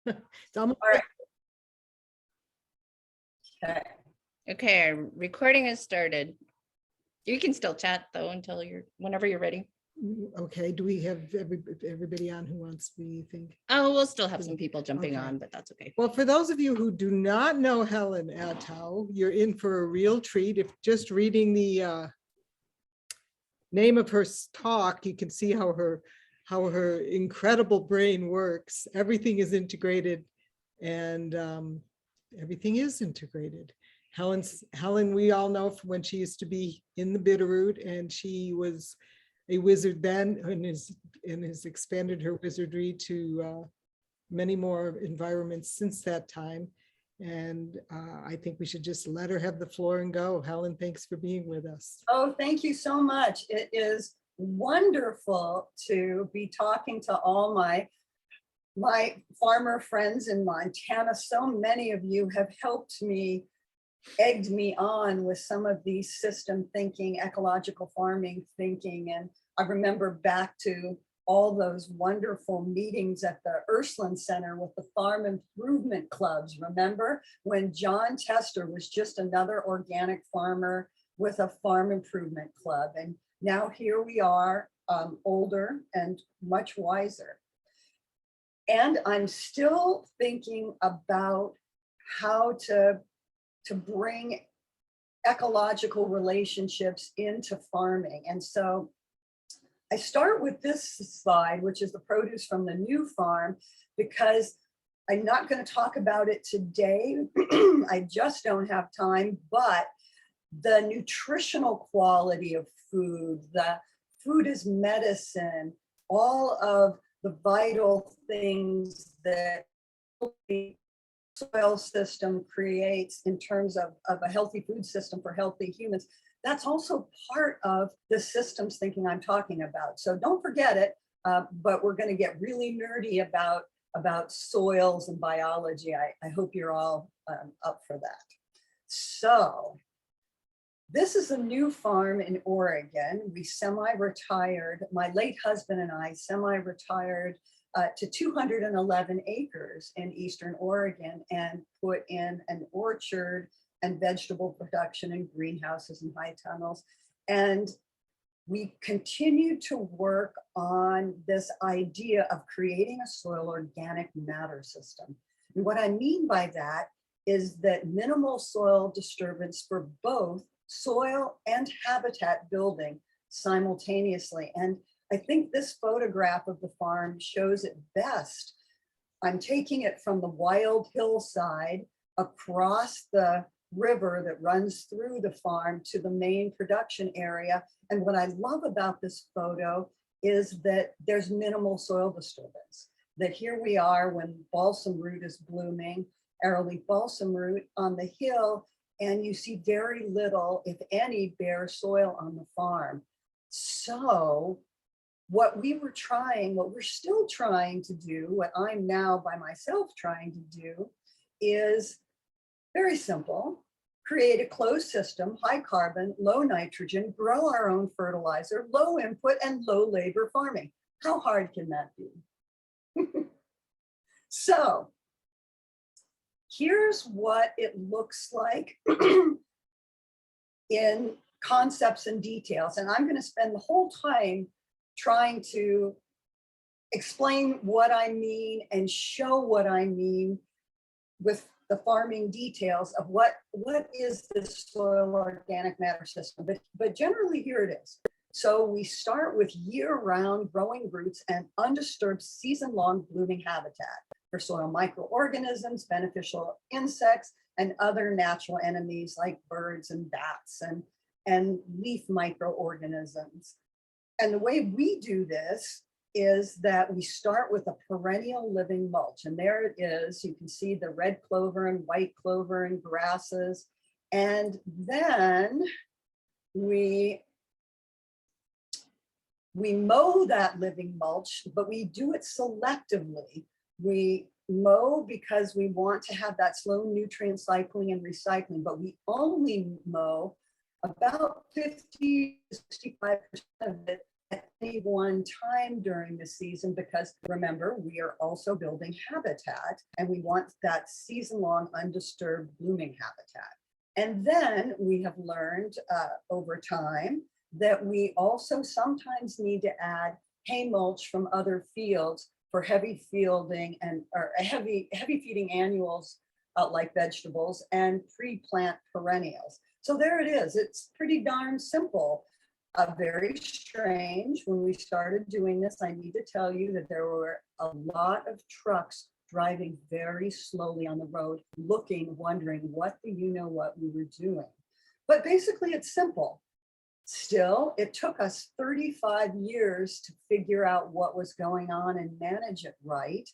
It's almost All right. Okay. Okay, our recording has started. You can still chat though until whenever you're ready. okay. Do we have everybody on who wants, we think? Oh, we'll still have some people jumping Okay. on, but that's okay. Well, for those of you who do not know Helen Atthowe, you're in for a real treat. If just reading the name of her talk, you can see how her incredible brain works. Everything is integrated, and everything is integrated. Helen, we all know from when she used to be in the Bitterroot, and she was a wizard then, and has expanded her wizardry to many more environments since that time. And I think we should just let her have the floor and go. Helen, thanks for being with us. Oh, thank you so much. It is wonderful to be talking to all my farmer friends in Montana. So many of you have helped me, egged me on with some of these system thinking, ecological farming thinking. And I remember back to all those wonderful meetings at the Ursuline Center with the farm improvement clubs. Remember when John Tester was just another organic farmer with a farm improvement club. And now here we are, older and much wiser. And I'm still thinking about how to bring ecological relationships into farming. And so I start with this slide, which is the produce from the new farm, because I'm not going to talk about it today. I just don't have time, but the nutritional quality of food, the food as medicine, all of the vital things that the soil system creates in terms of a healthy food system for healthy humans, that's also part of the systems thinking I'm talking about. So don't forget it, but we're going to get really nerdy about soils and biology. I hope you're all up for that. So this is a new farm in Oregon. We semi-retired, my late husband and I semi-retired to 211 acres in Eastern Oregon and put in an orchard and vegetable production and greenhouses and high tunnels. And we continue to work on this idea of creating a soil organic matter system. And what I mean by that is that minimal soil disturbance for both soil and habitat building simultaneously. And I think this photograph of the farm shows it best. I'm taking it from the wild hillside across the river that runs through the farm to the main production area. And what I love about this photo is that there's minimal soil disturbance. That here we are when balsam root is blooming, arrowleaf balsam root on the hill, and you see very little, if any, bare soil on the farm. So what we're still trying to do, what I'm now by myself trying to do, is very simple: create a closed system, high carbon, low nitrogen, grow our own fertilizer, low input and low labor farming. How hard can that be? So here's what it looks like in concepts and details. And I'm going to spend the whole time trying to explain what I mean and show what I mean with the farming details of what is this soil organic matter system. But generally here it is. So we start with year-round growing roots and undisturbed season-long blooming habitat for soil microorganisms, beneficial insects, and other natural enemies like birds and bats and leaf microorganisms. And the way we do this is that we start with a perennial living mulch. And there it is. You can see the red clover and white clover and grasses. And then we mow that living mulch, but we do it selectively. We mow because we want to have that slow nutrient cycling and recycling, but we only mow about 50 to 65% of it at any one time during the season, because remember, we are also building habitat and we want that season-long undisturbed blooming habitat. And then we have learned over time that we also sometimes need to add hay mulch from other fields for heavy fielding and or heavy feeding annuals like vegetables and pre-plant perennials. So there it is. It's pretty darn simple. Very strange. When we started doing this, I need to tell you that there were a lot of trucks driving very slowly on the road, looking, wondering what the what we were doing. But basically it's simple. Still, it took us 35 years to figure out what was going on and manage it right.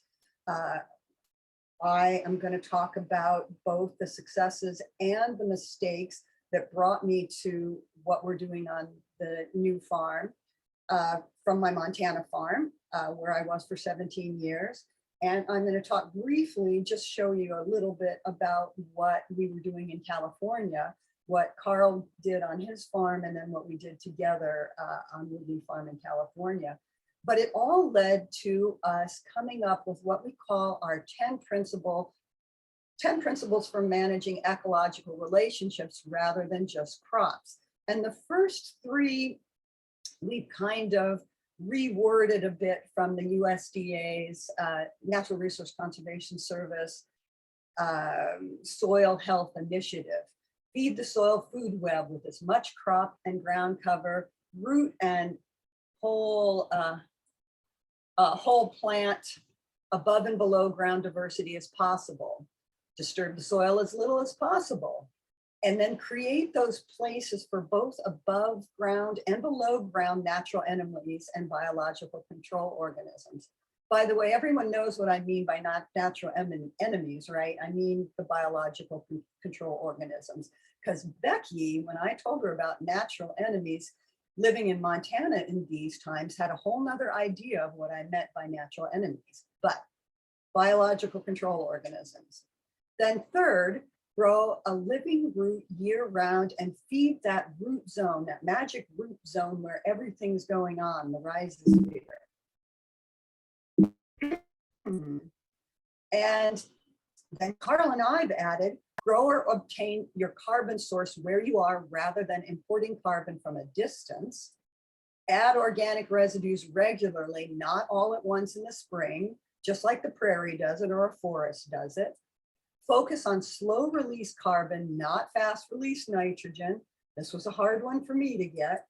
I am going to talk about both the successes and the mistakes that brought me to what we're doing on the new farm from my Montana farm, where I was for 17 years. And I'm going to talk briefly, just show you a little bit about what we were doing in California, what Carl did on his farm, and then what we did together on Woodleaf Farm in California. But it all led to us coming up with what we call our 10 principles for managing ecological relationships rather than just crops. And the first 3, we kind of reworded a bit from the USDA's Natural Resource Conservation Service Soil Health Initiative. Feed the soil food web with as much crop and ground cover, root and whole plant above and below ground diversity as possible. Disturb the soil as little as possible. And then create those places for both above ground and below ground natural enemies and biological control organisms. By the way, everyone knows what I mean by not natural enemies, right? I mean the biological control organisms. Because Becky, when I told her about natural enemies, living in Montana in these times, had a whole nother idea of what I meant by natural enemies, but biological control organisms. Then third, grow a living root year round and feed that root zone, that magic root zone where everything's going on, the rhizosphere. And then Carl and I've added, grow or obtain your carbon source where you are rather than importing carbon from a distance. Add organic residues regularly, not all at once in the spring, just like the prairie does it or a forest does it. Focus on slow release carbon, not fast release nitrogen. This was a hard one for me to get.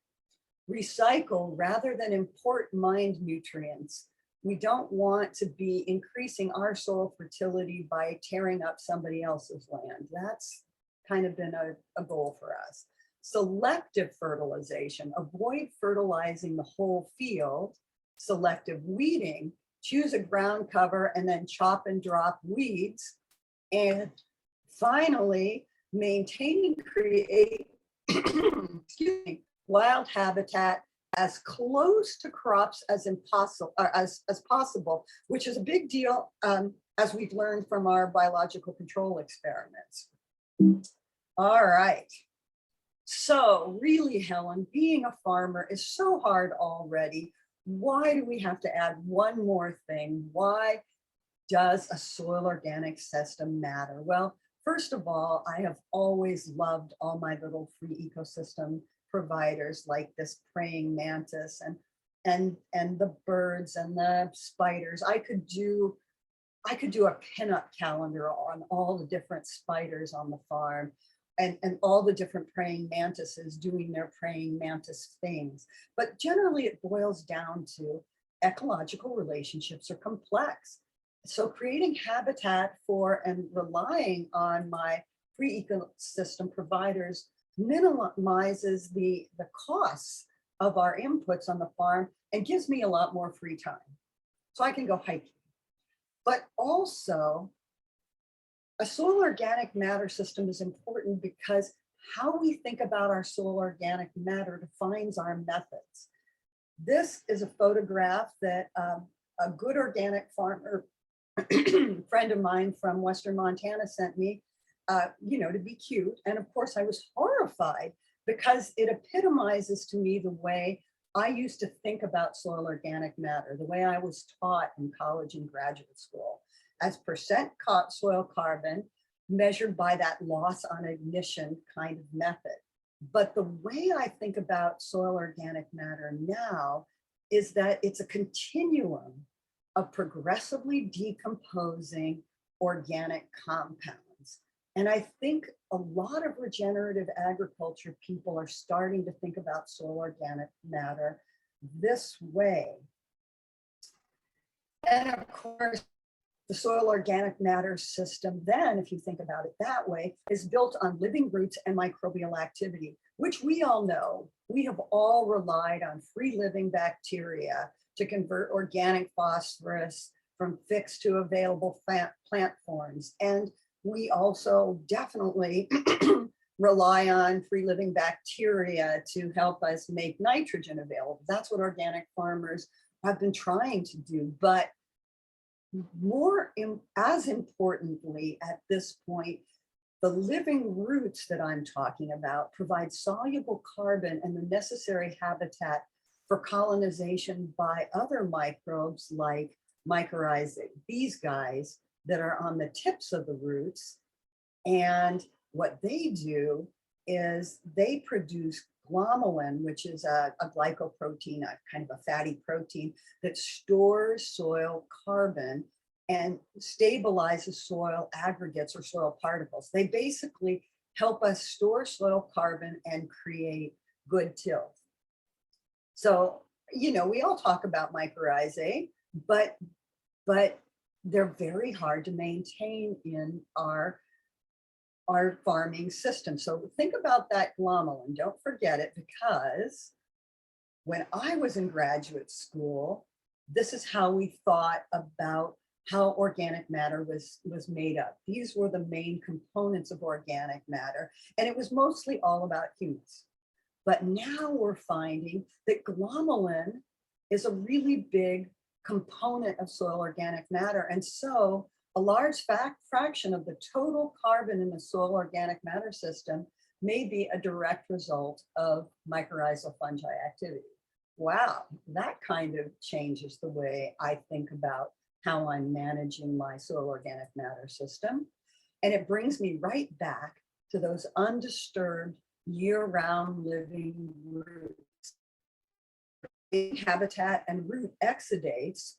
Recycle rather than import mined nutrients. We don't want to be increasing our soil fertility by tearing up somebody else's land. That's kind of been a goal for us. Selective fertilization, avoid fertilizing the whole field. Selective weeding, choose a ground cover and then chop and drop weeds. And finally, maintain and create wild habitat as close to crops as possible, which is a big deal as we've learned from our biological control experiments. All right. So really, Helen, being a farmer is so hard already. Why do we have to add one more thing? Why does a soil organic system matter? Well, first of all, I have always loved all my little free ecosystem providers like this praying mantis and the birds and the spiders. I could do a pinup calendar on all the different spiders on the farm and all the different praying mantises doing their praying mantis things. But generally it boils down to ecological relationships are complex. So creating habitat for and relying on my free ecosystem providers minimizes the costs of our inputs on the farm and gives me a lot more free time. So I can go hiking. But also, a soil organic matter system is important because how we think about our soil organic matter defines our methods. This is a photograph that a good organic farmer friend of mine from Western Montana sent me, to be cute. And of course I was horrified because it epitomizes to me the way I used to think about soil organic matter the way I was taught in college and graduate school as percent soil carbon measured by that loss on ignition kind of method. But the way I think about soil organic matter now is that it's a continuum of progressively decomposing organic compounds. And I think a lot of regenerative agriculture people are starting to think about soil organic matter this way. And of course, the soil organic matter system then, if you think about it that way, is built on living roots and microbial activity, which we all know. We have all relied on free living bacteria to convert organic phosphorus from fixed to available plant forms. And we also definitely rely on free living bacteria to help us make nitrogen available. That's what organic farmers have been trying to do. But as importantly at this point, the living roots that I'm talking about provide soluble carbon and the necessary habitat for colonization by other microbes like mycorrhizae, these guys that are on the tips of the roots. And what they do is they produce glomalin, which is a glycoprotein, a kind of a fatty protein that stores soil carbon and stabilizes soil aggregates or soil particles. They basically help us store soil carbon and create good tilth. So, you know, we all talk about mycorrhizae, but they're very hard to maintain in our farming system. So think about that glomalin, don't forget it, because when I was in graduate school, this is how we thought about how organic matter was made up. These were the main components of organic matter, and it was mostly all about humus. But now we're finding that glomalin is a really big component of soil organic matter. And so a large fraction of the total carbon in the soil organic matter system may be a direct result of mycorrhizal fungi activity. Wow, that kind of changes the way I think about how I'm managing my soil organic matter system. And it brings me right back to those undisturbed year-round living roots. Habitat and root exudates,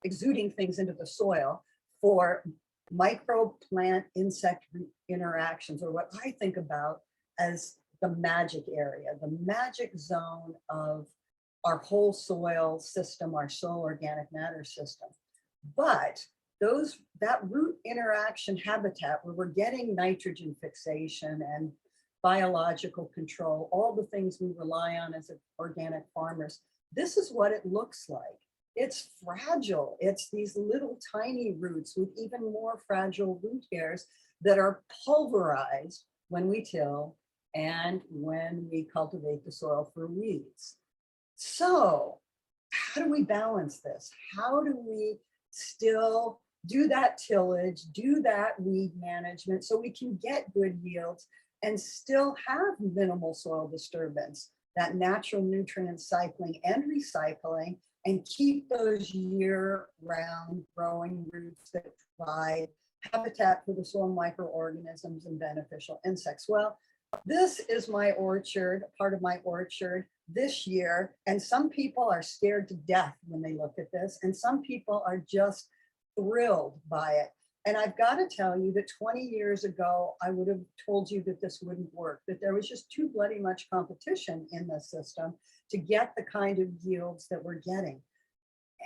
exuding things into the soil for micro-plant insect interactions, or what I think about as the magic area, the magic zone of our whole soil system, our soil organic matter system. But that root interaction habitat where we're getting nitrogen fixation and biological control, all the things we rely on as organic farmers, this is what it looks like. It's fragile. It's these little tiny roots with even more fragile root hairs that are pulverized when we till and when we cultivate the soil for weeds. So how do we balance this? How do we still do that tillage, do that weed management so we can get good yields and still have minimal soil disturbance, that natural nutrient cycling and recycling, and keep those year-round growing roots that provide habitat for the soil microorganisms and beneficial insects? Well, this is my orchard, part of my orchard this year, and some people are scared to death when they look at this, and some people are just thrilled by it. And I've got to tell you that 20 years ago, I would have told you that this wouldn't work, that there was just too bloody much competition in the system to get the kind of yields that we're getting.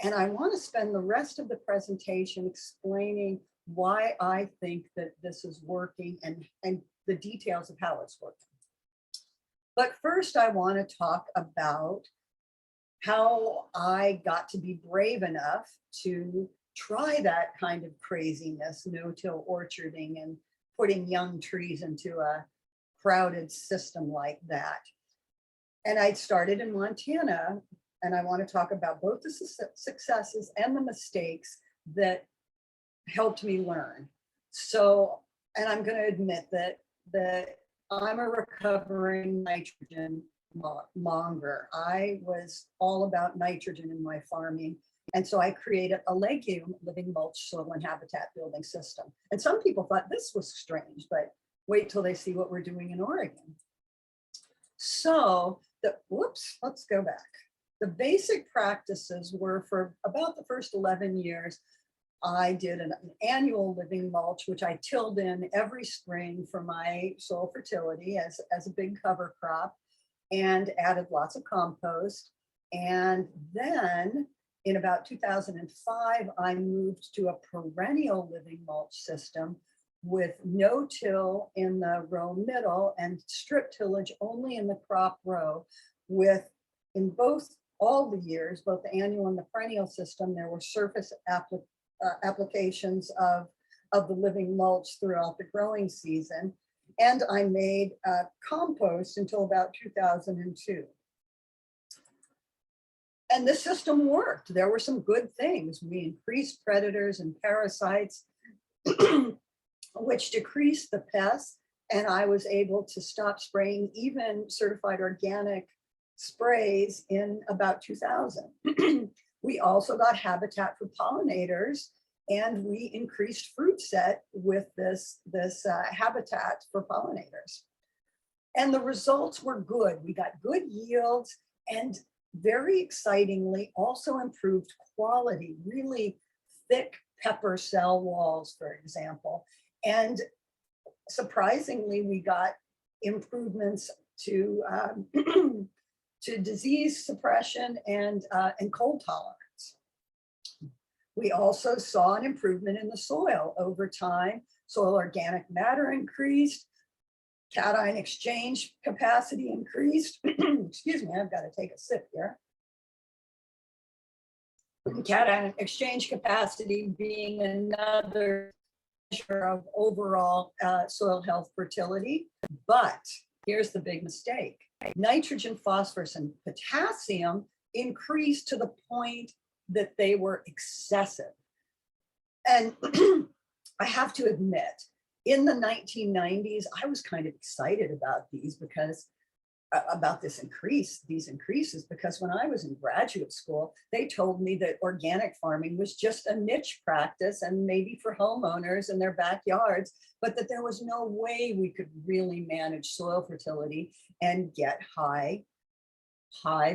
And I want to spend the rest of the presentation explaining why I think that this is working and the details of how it's working. But first, I want to talk about how I got to be brave enough to try that kind of craziness, no-till orcharding and putting young trees into a crowded system like that. And I started in Montana, and I want to talk about both the successes and the mistakes that helped me learn. So, and I'm going to admit that I'm a recovering nitrogen longer. I was all about nitrogen in my farming. And so I created a legume living mulch soil and habitat building system. And some people thought this was strange, but wait till they see what we're doing in Oregon. So let's go back. The basic practices were for about the first 11 years, I did an annual living mulch, which I tilled in every spring for my soil fertility as a big cover crop, and added lots of compost. And then in about 2005, I moved to a perennial living mulch system with no till in the row middle and strip tillage only in the crop row. With in all the years, both the annual and the perennial system, there were surface applications of the living mulch throughout the growing season. And I made compost until about 2002. And the system worked. There were some good things. We increased predators and parasites, which decreased the pests. And I was able to stop spraying even certified organic sprays in about 2000. We also got habitat for pollinators, and we increased fruit set with this habitat for pollinators. And the results were good. We got good yields, and very excitingly also improved quality, really thick pepper cell walls, for example. And surprisingly, we got improvements to to disease suppression and cold tolerance. We also saw an improvement in the soil over time. Soil organic matter increased, cation exchange capacity increased. Excuse me, I've got to take a sip here. Cation exchange capacity being another measure of overall soil health fertility. But here's the big mistake. Nitrogen, phosphorus, and potassium increased to the point that they were excessive. And I have to admit, in the 1990s, I was kind of excited about these because these increases, because when I was in graduate school, they told me that organic farming was just a niche practice and maybe for homeowners in their backyards, but that there was no way we could really manage soil fertility and get high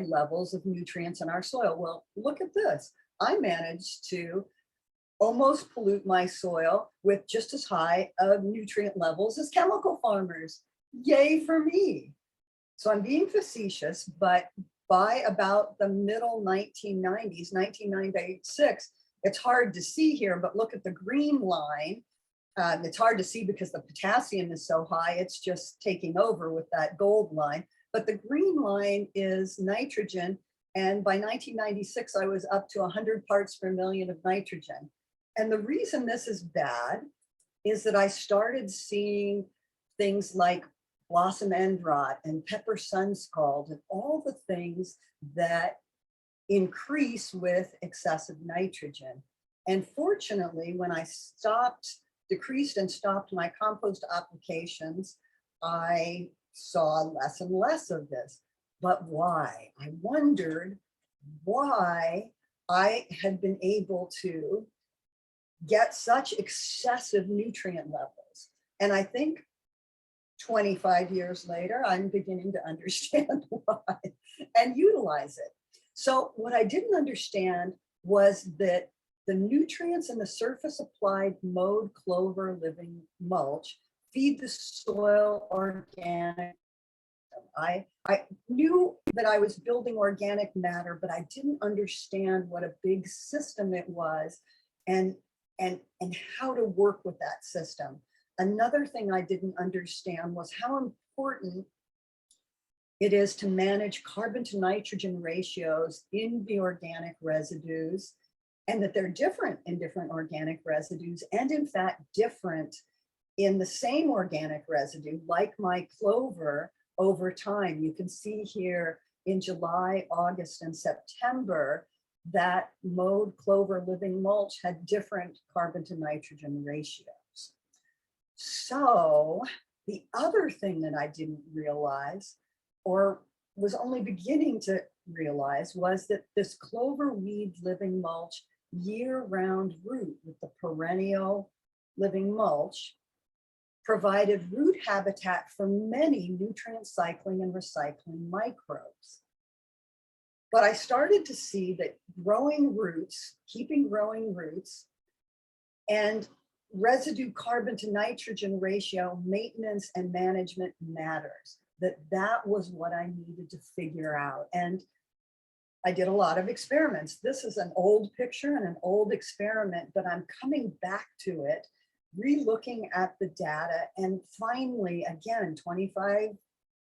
levels of nutrients in our soil. Well, look at this. I managed to almost pollute my soil with just as high of nutrient levels as chemical farmers. Yay for me. So I'm being facetious, but by about the middle 1990s, 1996, it's hard to see here, but look at the green line. It's hard to see because the potassium is so high, it's just taking over with that gold line. But the green line is nitrogen. And by 1996, I was up to 100 parts per million of nitrogen. And the reason this is bad is that I started seeing things like blossom end rot and pepper sun scald and all the things that increase with excessive nitrogen. And fortunately, when I decreased and stopped my compost applications, I saw less and less of this. But why? I wondered why I had been able to get such excessive nutrient levels. And I think 25 years later, I'm beginning to understand why and utilize it. So what I didn't understand was that the nutrients in the surface applied mode clover living mulch feed the soil organic. I knew that I was building organic matter, but I didn't understand what a big system it was and how to work with that system. Another thing I didn't understand was how important it is to manage carbon to nitrogen ratios in the organic residues, and that they're different in different organic residues, and in fact different in the same organic residue, like my clover over time. You can see here in July, August, and September, that mode clover living mulch had different carbon to nitrogen ratios. So the other thing that I didn't realize, or was only beginning to realize was that this clover weed living mulch year-round root with the perennial living mulch provided root habitat for many nutrient cycling and recycling microbes. But I started to see that growing roots, keeping growing roots, and residue carbon to nitrogen ratio maintenance and management matters. That was what I needed to figure out. And I did a lot of experiments. This is an old picture and an old experiment, but I'm coming back to it, re-looking at the data, and finally, again, 25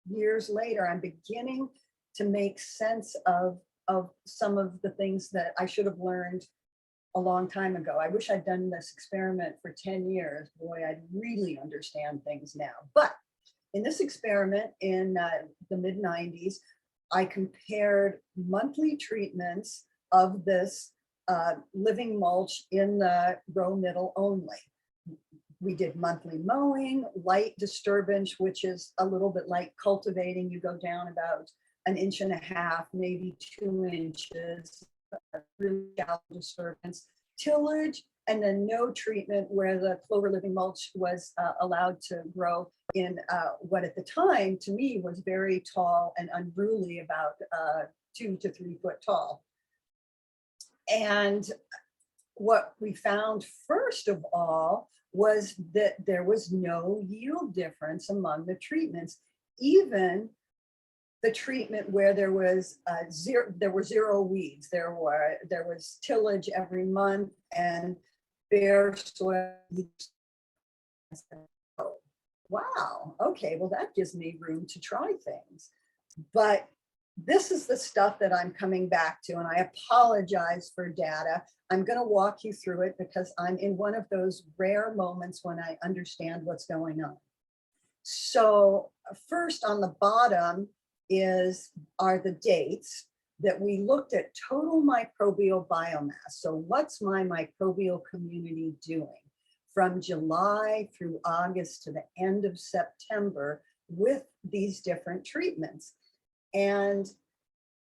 years later, I'm beginning to make sense of some of the things that I should have learned a long time ago. I wish I'd done this experiment for 10 years. Boy, I'd really understand things now. But in this experiment in the mid-90s, I compared monthly treatments of this living mulch in the row middle only. We did monthly mowing, light disturbance, which is a little bit like cultivating. You go down about 1.5 inches, maybe 2 inches, really shallow disturbance, tillage, and then no treatment where the clover living mulch was allowed to grow in what at the time to me was very tall and unruly, about 2 to 3 foot tall. And what we found first of all was that there was no yield difference among the treatments, even the treatment where there was zero weeds. There was tillage every month and bare soil. Oh, wow, okay, well that gives me room to try things. But this is the stuff that I'm coming back to, and I apologize for data. I'm going to walk you through it because I'm in one of those rare moments when I understand what's going on. So first on the bottom are the dates that we looked at total microbial biomass. So what's my microbial community doing from July through August to the end of September with these different treatments? And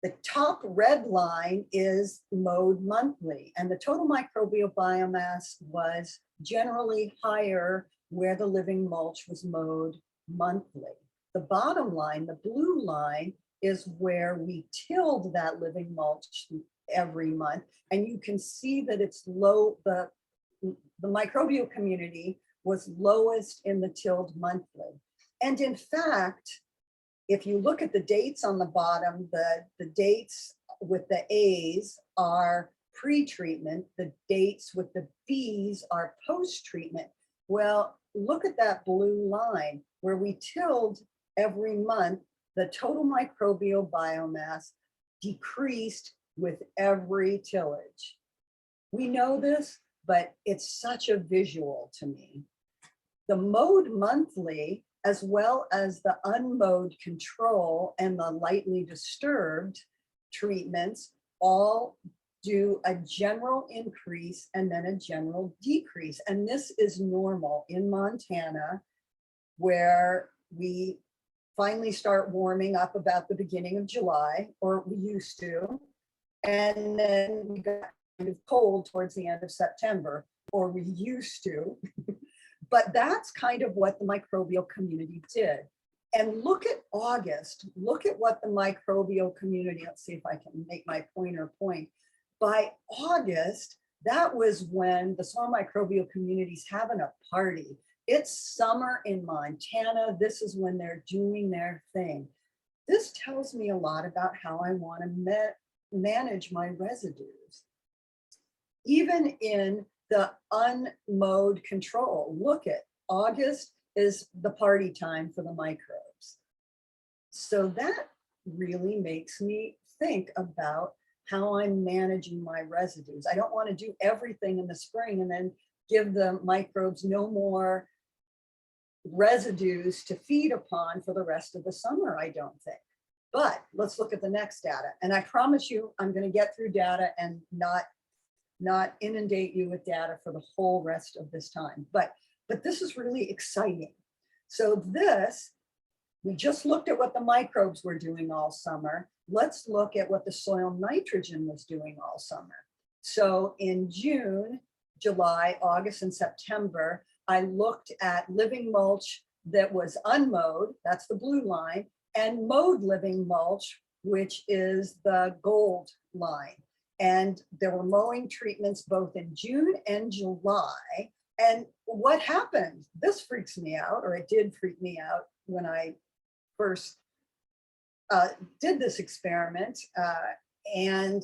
the top red line is mowed monthly, and the total microbial biomass was generally higher where the living mulch was mowed monthly. The bottom line, the blue line, is where we tilled that living mulch every month, and you can see that it's low. The microbial community was lowest in the tilled monthly. And in fact, if you look at the dates on the bottom, the dates with the A's are pre-treatment, the dates with the B's are post-treatment. Well, look at that blue line where we tilled every month, the total microbial biomass decreased with every tillage. We know this, but it's such a visual to me. The mowed monthly, as well as the unmowed control and the lightly disturbed treatments, all do a general increase and then a general decrease. And this is normal in Montana, where we finally start warming up about the beginning of July, or we used to, and then we got kind of cold towards the end of September, or we used to. But that's kind of what the microbial community did. And look at August, look at what the microbial community, let's see if I can make my pointer point. By August, that was when the soil microbial community's having a party. It's summer in Montana. This is when they're doing their thing. This tells me a lot about how I want to manage my residues. Even in the unmowed control, look at August is the party time for the microbes. So that really makes me think about how I'm managing my residues. I don't want to do everything in the spring and then give the microbes no more residues to feed upon for the rest of the summer, I don't think. But let's look at the next data. And I promise you, I'm going to get through data and not inundate you with data for the whole rest of this time. But this is really exciting. So this We just looked at what the microbes were doing all summer. Let's look at what the soil nitrogen was doing all summer. So in June, July, August, and September, I looked at living mulch that was unmowed, that's the blue line, and mowed living mulch, which is the gold line. And there were mowing treatments both in June and July. And what happened? This freaks me out, or it did freak me out when I first did this experiment. And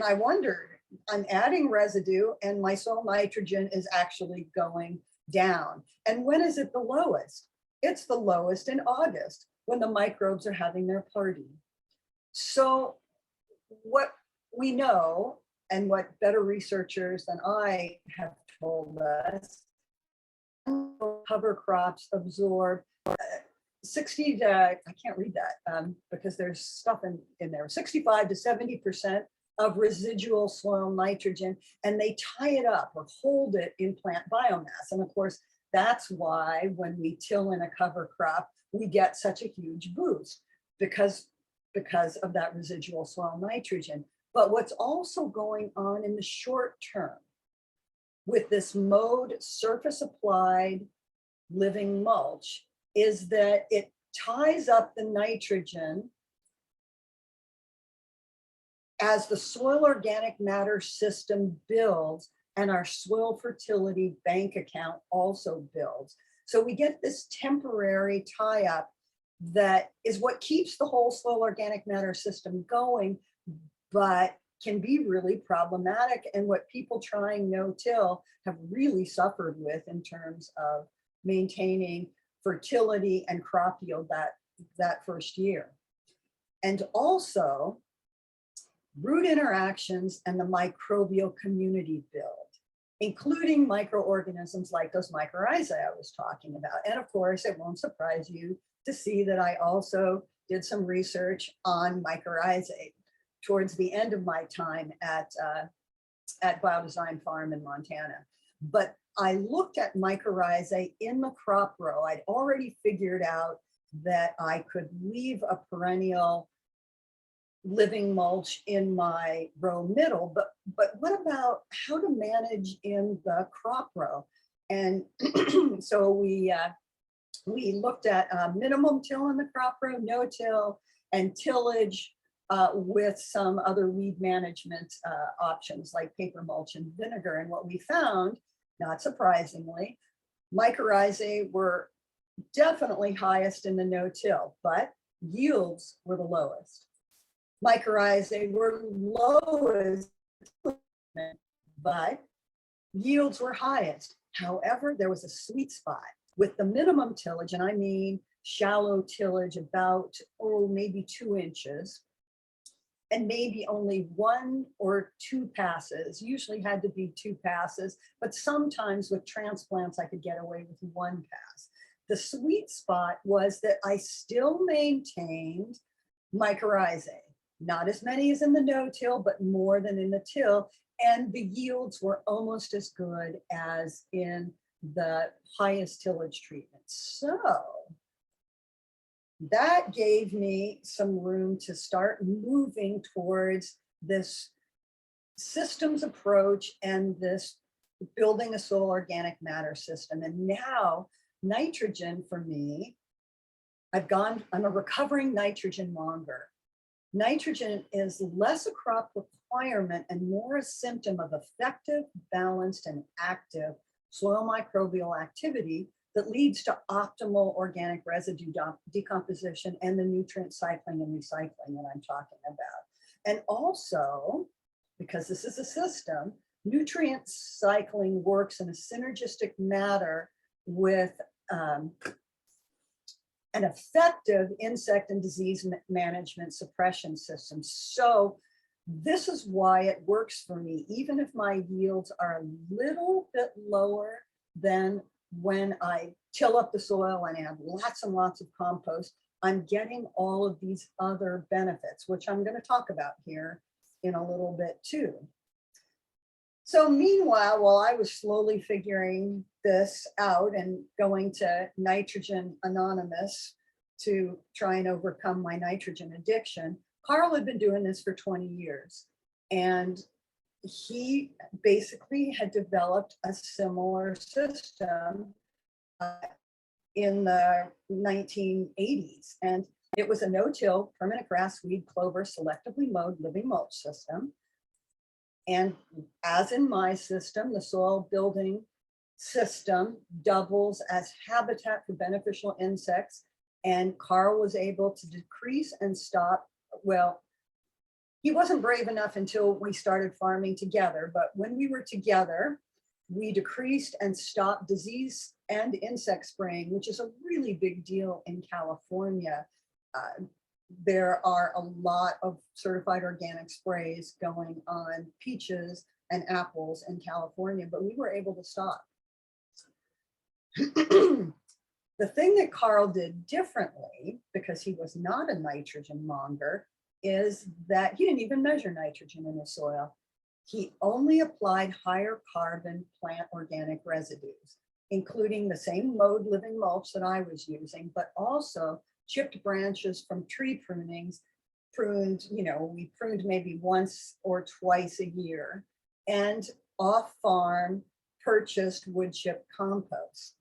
I wondered, I'm adding residue and my soil nitrogen is actually going down. And when is it the lowest? It's the lowest in August when the microbes are having their party. So what we know, and what better researchers than I have told us, cover crops absorb 60 to, I can't read that because there's stuff in there, 65 to 70% of residual soil nitrogen, and they tie it up or hold it in plant biomass. And of course, that's why when we till in a cover crop, we get such a huge boost because of that residual soil nitrogen. But what's also going on in the short term with this mowed surface applied living mulch is that it ties up the nitrogen as the soil organic matter system builds and our soil fertility bank account also builds. So we get this temporary tie up that is what keeps the whole soil organic matter system going, but can be really problematic, and what people trying no-till have really suffered with in terms of maintaining fertility and crop yield that first year. And also root interactions and the microbial community build, including microorganisms like those mycorrhizae I was talking about. And of course, it won't surprise you to see that I also did some research on mycorrhizae towards the end of my time at Biodesign Farm in Montana. But I looked at mycorrhizae in the crop row. I'd already figured out that I could leave a perennial living mulch in my row middle, but what about how to manage in the crop row? And so we looked at minimum till in the crop row, no till, and tillage with some other weed management options like paper mulch and vinegar. And what we found, not surprisingly, mycorrhizae were definitely highest in the no-till, but yields were the lowest. Mycorrhizae were lowest, but yields were highest. However, there was a sweet spot with the minimum tillage, and I mean shallow tillage about, maybe 2 inches, and maybe only 1 or 2 passes, usually had to be 2 passes, but sometimes with transplants, I could get away with 1 pass. The sweet spot was that I still maintained mycorrhizae, not as many as in the no-till, but more than in the till, and the yields were almost as good as in the highest tillage treatment. So that gave me some room to start moving towards this systems approach and this building a soil organic matter system. And now nitrogen for me, I'm a recovering nitrogen monger. Nitrogen is less a crop requirement and more a symptom of effective, balanced, and active soil microbial activity that leads to optimal organic residue decomposition and the nutrient cycling and recycling that I'm talking about. And also, because this is a system, nutrient cycling works in a synergistic manner with an effective insect and disease management suppression system. So this is why it works for me, even if my yields are a little bit lower than when I till up the soil and add lots and lots of compost. I'm getting all of these other benefits, which I'm going to talk about here in a little bit too. So meanwhile, while I was slowly figuring this out and going to Nitrogen Anonymous to try and overcome my nitrogen addiction. Carl had been doing this for 20 years, and he basically had developed a similar system in the 1980s. And it was a no-till permanent grass, weed, clover, selectively mowed living mulch system. And as in my system, the soil building system doubles as habitat for beneficial insects. And Carl was able to decrease and stop. Well, he wasn't brave enough until we started farming together, but when we were together, we decreased and stopped disease and insect spraying, which is a really big deal in California. There are a lot of certified organic sprays going on peaches and apples in California, but we were able to stop. The thing that Carl did differently, because he was not a nitrogen monger, is that he didn't even measure nitrogen in the soil. He only applied higher carbon plant organic residues, including the same mowed living mulch that I was using, but also chipped branches from tree prunings, we pruned maybe once or twice a year, and off-farm purchased wood chip compost.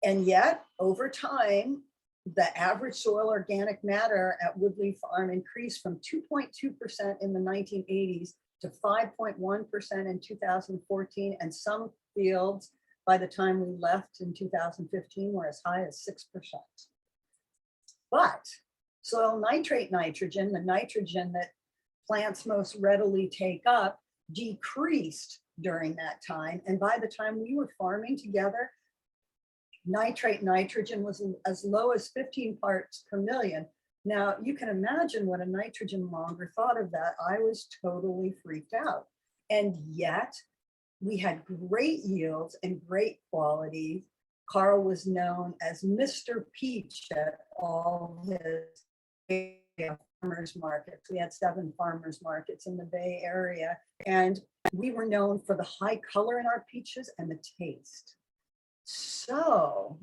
And yet, over time, the average soil organic matter at Woodleaf Farm increased from 2.2% in the 1980s to 5.1% in 2014, and some fields by the time we left in 2015 were as high as 6%. But soil nitrate nitrogen, the nitrogen that plants most readily take up, decreased during that time. And by the time we were farming together, nitrate nitrogen was as low as 15 parts per million. Now, you can imagine what a nitrogen monger thought of that. I was totally freaked out. And yet, we had great yields and great quality. Carl was known as Mr. Peach at all his farmers markets. We had 7 farmers markets in the Bay Area, and we were known for the high color in our peaches and the taste. So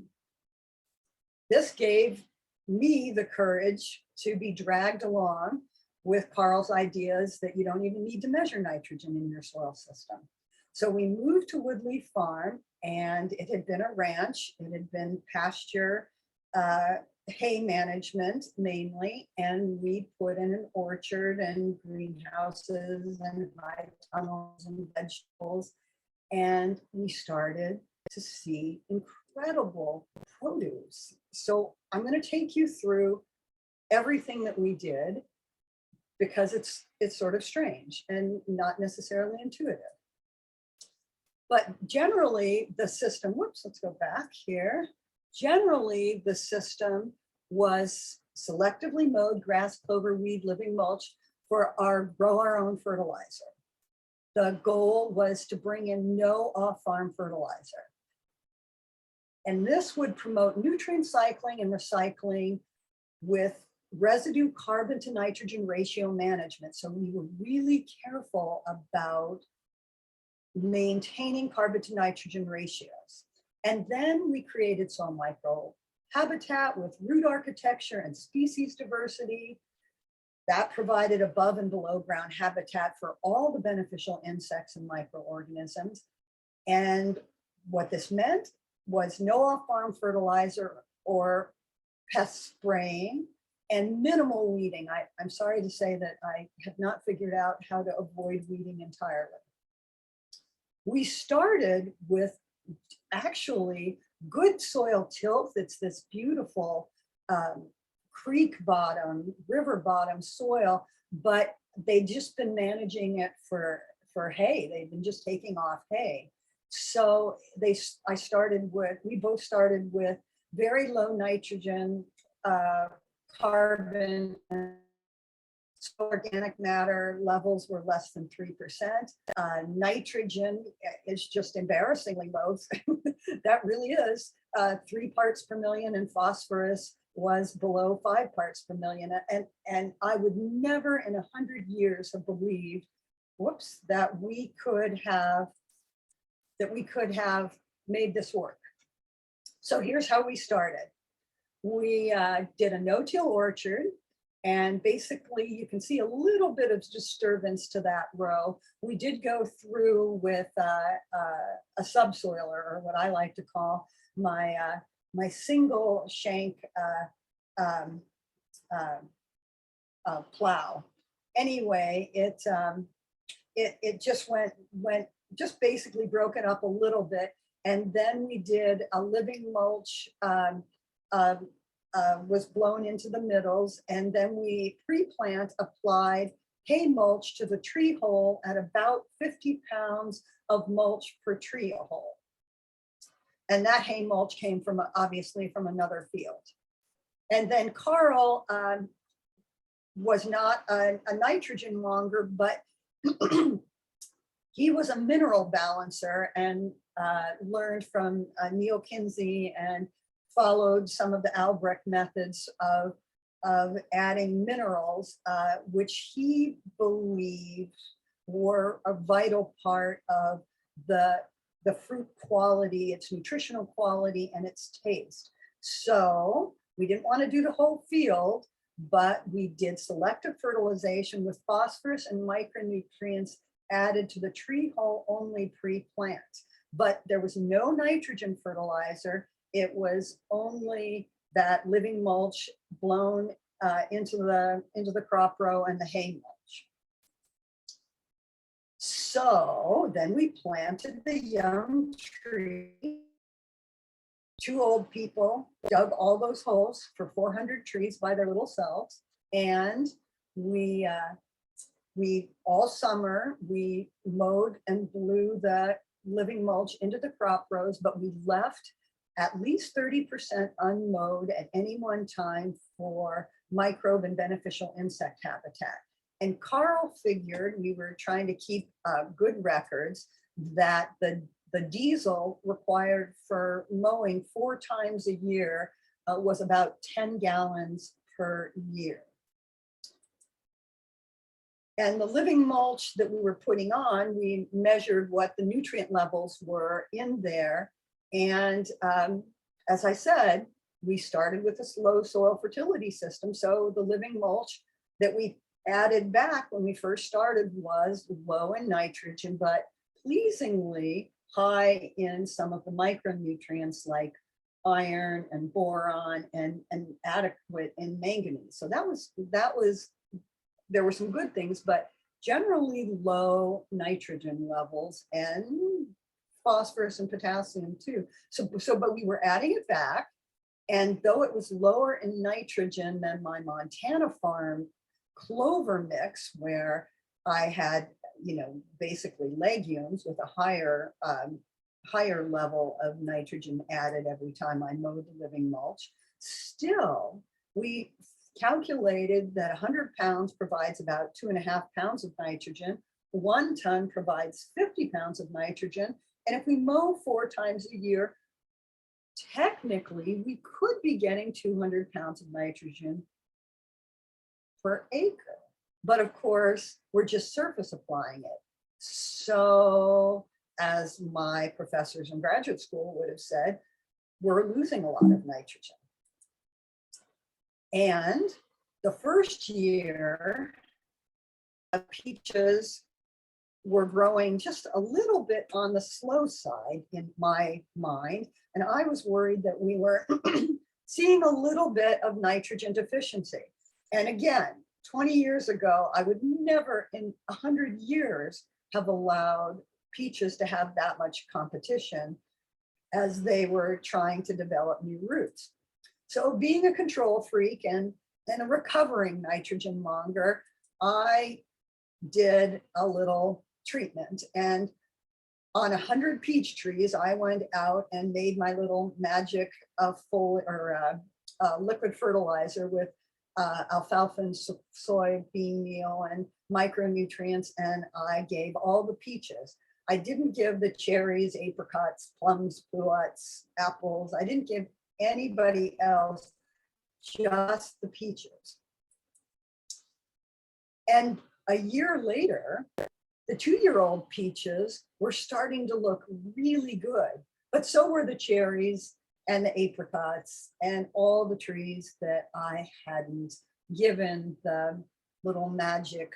this gave me the courage to be dragged along with Carl's ideas that you don't even need to measure nitrogen in your soil system. So we moved to Woodleaf Farm, and it had been a ranch. It had been pasture, hay management mainly, and we put in an orchard and greenhouses and high tunnels and vegetables. And we started to see incredible produce. So I'm going to take you through everything that we did, because it's sort of strange and not necessarily intuitive. But generally the system, let's go back here. Generally the system was selectively mowed grass, clover, weed, living mulch for our grow our own fertilizer. The goal was to bring in no off-farm fertilizer. And this would promote nutrient cycling and recycling with residue carbon to nitrogen ratio management. So we were really careful about maintaining carbon to nitrogen ratios. And then we created soil micro habitat with root architecture and species diversity. That provided above and below ground habitat for all the beneficial insects and microorganisms. And what this meant was no off-farm fertilizer or pest spraying and minimal weeding. I'm sorry to say that I have not figured out how to avoid weeding entirely. We started with actually good soil tilth. It's this beautiful creek bottom, river bottom soil, but they'd just been managing it for hay. They'd been just taking off hay. So we both started with very low nitrogen, carbon, organic matter levels were less than 3%. Nitrogen is just embarrassingly low. That really is 3 parts per million, and phosphorus was below 5 parts per million. And I would never in 100 years have believed, that we could have made this work. So here's how we started. we did a no-till orchard. And basically, you can see a little bit of disturbance to that row. We did go through with a subsoiler, or what I like to call my my single shank plow. Anyway, it just went just basically broke it up a little bit, and then we did a living mulch. Was blown into the middles, and then we pre-plant applied hay mulch to the tree hole at about 50 pounds of mulch per tree hole. And that hay mulch came from, obviously, from another field. And then Carl was not a nitrogen monger, but he was a mineral balancer, and learned from Neil Kinsey and followed some of the Albrecht methods of adding minerals, which he believed were a vital part of the fruit quality, its nutritional quality, and its taste. So we didn't want to do the whole field, but we did selective fertilization with phosphorus and micronutrients added to the tree hole only pre-plant. But there was no nitrogen fertilizer. It was only that living mulch blown into the crop row and the hay mulch. So then we planted the young tree. Two old people dug all those holes for 400 trees by their little selves, and we all summer we mowed and blew the living mulch into the crop rows, but we left at least 30% unmowed at any one time for microbe and beneficial insect habitat. And Carl figured, we were trying to keep good records, that the diesel required for mowing 4 times a year was about 10 gallons per year. And the living mulch that we were putting on, we measured what the nutrient levels were in there. And as I said, we started with a slow soil fertility system. So the living mulch that we added back when we first started was low in nitrogen, but pleasingly high in some of the micronutrients like iron and boron, and adequate in manganese. So that was, there were some good things, but generally low nitrogen levels, and phosphorus and potassium too. But we were adding it back. And though it was lower in nitrogen than my Montana farm Clover mix, where I had, basically legumes with a higher level of nitrogen added every time I mowed the living mulch, still we calculated that 100 pounds provides about 2.5 pounds of nitrogen. 1 ton provides 50 pounds of nitrogen. And if we mow 4 times a year, technically we could be getting 200 pounds of nitrogen per acre. But of course, we're just surface applying it. So as my professors in graduate school would have said, we're losing a lot of nitrogen. And the first year, peaches were growing just a little bit on the slow side in my mind. And I was worried that we were seeing a little bit of nitrogen deficiency. And again, 20 years ago, I would never in 100 years have allowed peaches to have that much competition as they were trying to develop new roots. So being a control freak and a recovering nitrogen monger, I did a little treatment. And on 100 peach trees, I went out and made my little magic liquid fertilizer with alfalfa and soybean meal and micronutrients, and I gave all the peaches. I didn't give the cherries, apricots, plums, pluots, apples. I didn't give anybody else, just the peaches. And a year later, the 2-year-old peaches were starting to look really good, but so were the cherries and the apricots and all the trees that I hadn't given the little magic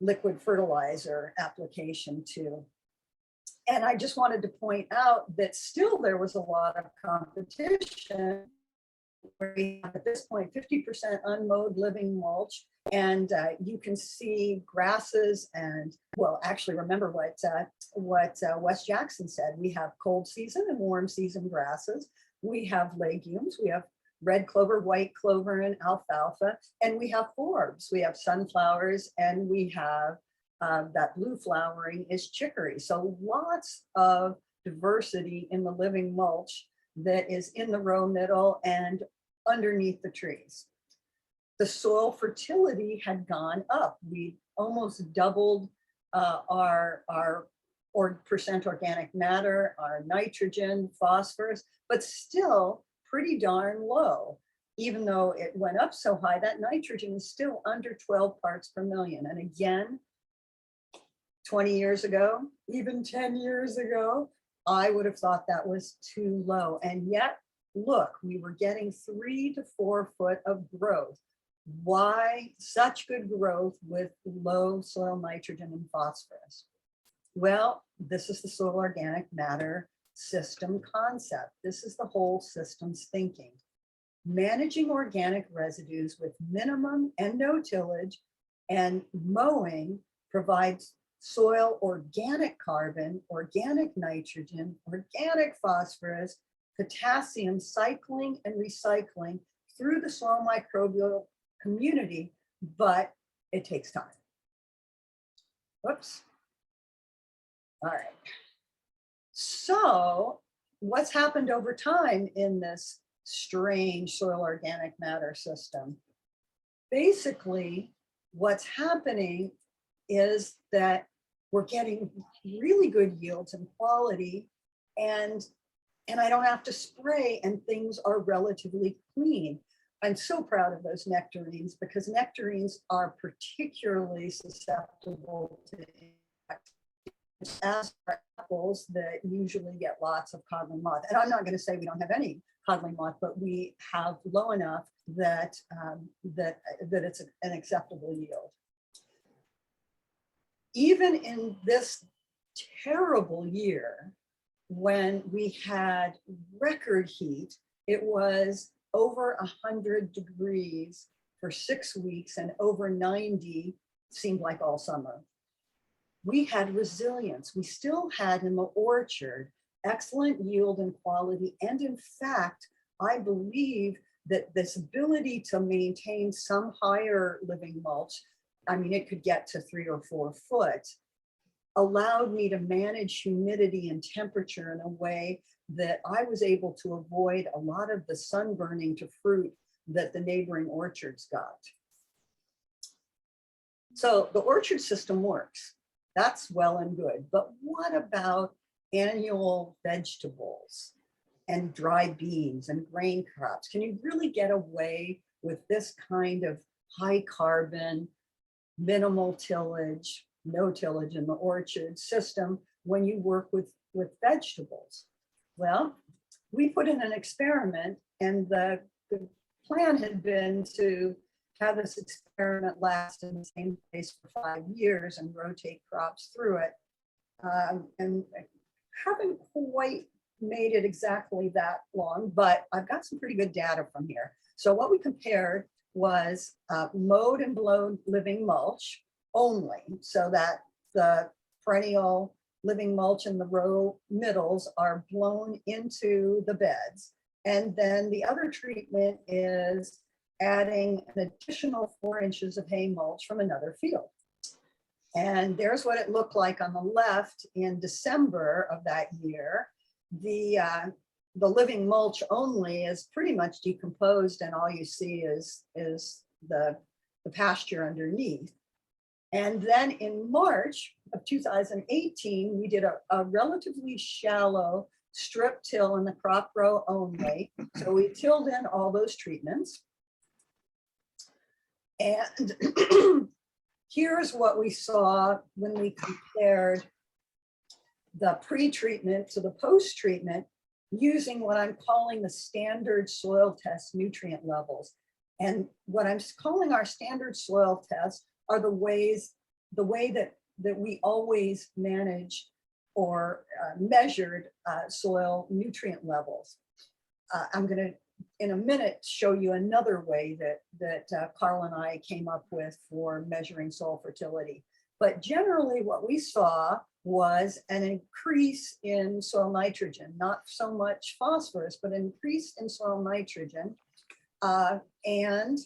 liquid fertilizer application to. And I just wanted to point out that still there was a lot of competition. We have at this point 50% unmowed living mulch, and you can see grasses and, well, actually remember what Wes Jackson said. We have cold season and warm season grasses. We have legumes. We have red clover, white clover, and alfalfa, and we have forbs. We have sunflowers, and we have that blue flowering is chicory. So lots of diversity in the living mulch that is in the row middle and underneath the trees. The soil fertility had gone up. We almost doubled our percent organic matter, our nitrogen, phosphorus, but still pretty darn low. Even though it went up so high, that nitrogen is still under 12 parts per million. And again, 20 years ago, even 10 years ago, I would have thought that was too low. And yet, look, we were getting 3 to 4 foot of growth. Why such good growth with low soil nitrogen and phosphorus? Well, this is the soil organic matter system concept. This is the whole system's thinking. Managing organic residues with minimum and no tillage and mowing provides soil organic carbon, organic nitrogen, organic phosphorus, potassium cycling and recycling through the soil microbial community, but it takes time. Whoops. All right. So what's happened over time in this strange soil organic matter system? Basically, what's happening is that we're getting really good yields and quality, and I don't have to spray, and things are relatively clean. I'm so proud of those nectarines, because nectarines are particularly susceptible to insects, as are apples that usually get lots of codling moth. And I'm not going to say we don't have any codling moth, but we have low enough that that it's an acceptable yield. Even in this terrible year, when we had record heat, it was over 100 degrees for 6 weeks and over 90 seemed like all summer. We had resilience. We still had in the orchard excellent yield and quality. And in fact, I believe that this ability to maintain some higher living mulch, I mean, it could get to 3 or 4 foot, allowed me to manage humidity and temperature in a way that I was able to avoid a lot of the sun burning to fruit that the neighboring orchards got. So the orchard system works. That's well and good. But what about annual vegetables and dry beans and grain crops? Can you really get away with this kind of high carbon, minimal tillage, no tillage in the orchard system when you work with vegetables? Well, we put in an experiment, and the plan had been to have this experiment last in the same place for 5 years and rotate crops through it. And I haven't quite made it exactly that long, but I've got some pretty good data from here. So what we compared was mowed and blown living mulch only, so that the perennial living mulch in the row middles are blown into the beds. And then the other treatment is adding an additional 4 inches of hay mulch from another field. And there's what it looked like on the left in December of that year. The living mulch only is pretty much decomposed, and all you see is the pasture underneath. And then in March of 2018, we did a relatively shallow strip till in the crop row only. So we tilled in all those treatments. And here's what we saw when we compared the pre-treatment to the post-treatment. using what I'm calling the standard soil test nutrient levels. And what I'm calling our standard soil tests are the way that we always manage or measured soil nutrient levels. I'm going to, in a minute, show you another way that Carl and I came up with for measuring soil fertility. But generally what we saw was an increase in soil nitrogen, not so much phosphorus, but an increase in soil nitrogen, and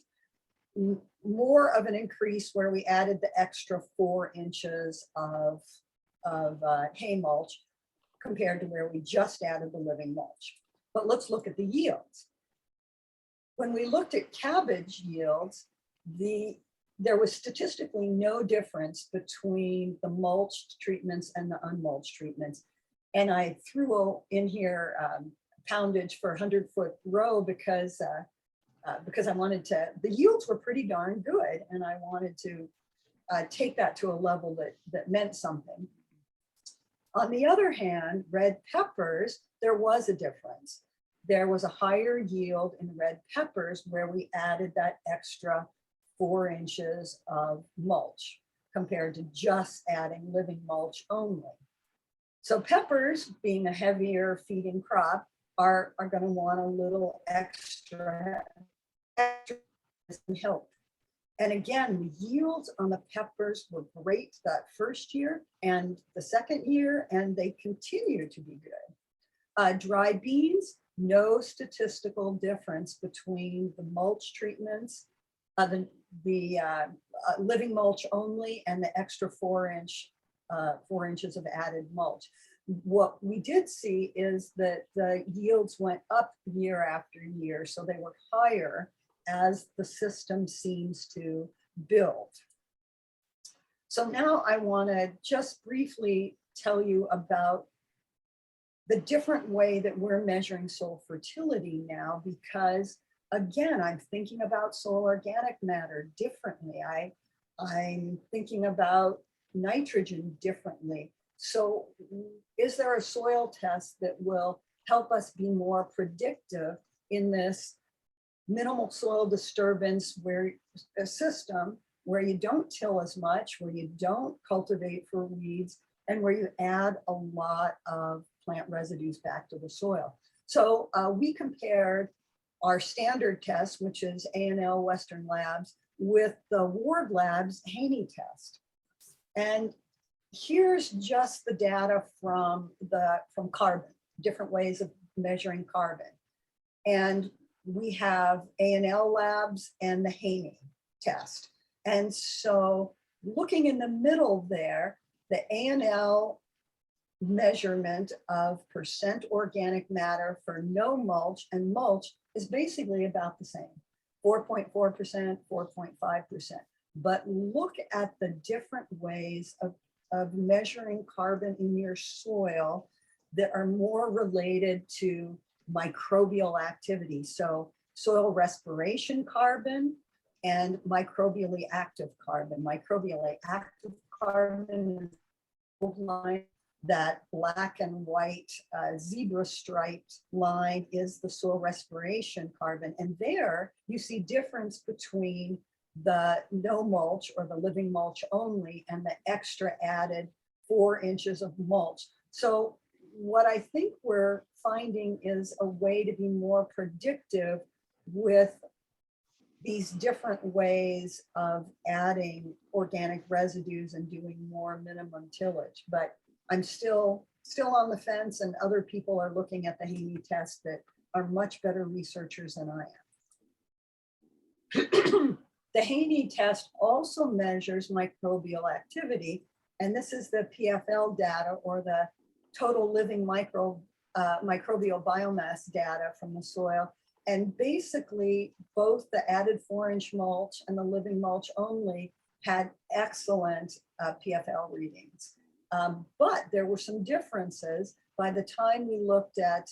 more of an increase where we added the extra 4 inches of hay mulch compared to where we just added the living mulch. But let's look at the yields. When we looked at cabbage yields, there was statistically no difference between the mulched treatments and the unmulched treatments. And I threw in here poundage for 100-foot row because I wanted to, the yields were pretty darn good, and I wanted to take that to a level that meant something. On the other hand, red peppers, there was a difference. There was a higher yield in red peppers where we added that extra 4 inches of mulch compared to just adding living mulch only. So peppers, being a heavier feeding crop, are going to want a little extra help. And again, the yields on the peppers were great that first year and the second year, and they continue to be good. Dry beans, no statistical difference between the mulch treatments, the living mulch only, and the extra 4 inches of added mulch. What we did see is that the yields went up year after year, so they were higher as the system seems to build. So now I want to just briefly tell you about the different way that we're measuring soil fertility now, because again, I'm thinking about soil organic matter differently. I'm thinking about nitrogen differently. So is there a soil test that will help us be more predictive in this minimal soil disturbance where a system where you don't till as much, where you don't cultivate for weeds, and where you add a lot of plant residues back to the soil? So we compared our standard test, which is A&L Western Labs, with the Ward Labs Haney test. And here's just the data from carbon, different ways of measuring carbon. And we have A&L Labs and the Haney test. And so looking in the middle there, the A&L measurement of percent organic matter for no mulch and mulch is basically about the same, 4.4%, 4.5%. But look at the different ways of measuring carbon in your soil that are more related to microbial activity. So soil respiration carbon and microbially active carbon. Microbially active carbon is the line. That black and white zebra striped line is the soil respiration carbon. And there you see difference between the no mulch or the living mulch only and the extra added 4 inches of mulch. So what I think we're finding is a way to be more predictive with these different ways of adding organic residues and doing more minimum tillage. But I'm still on the fence, and other people are looking at the Haney test that are much better researchers than I am. The Haney test also measures microbial activity, and this is the PFL data, or the total living microbial biomass data from the soil. And basically both the added 4-inch mulch and the living mulch only had excellent PFL readings. But there were some differences by the time we looked at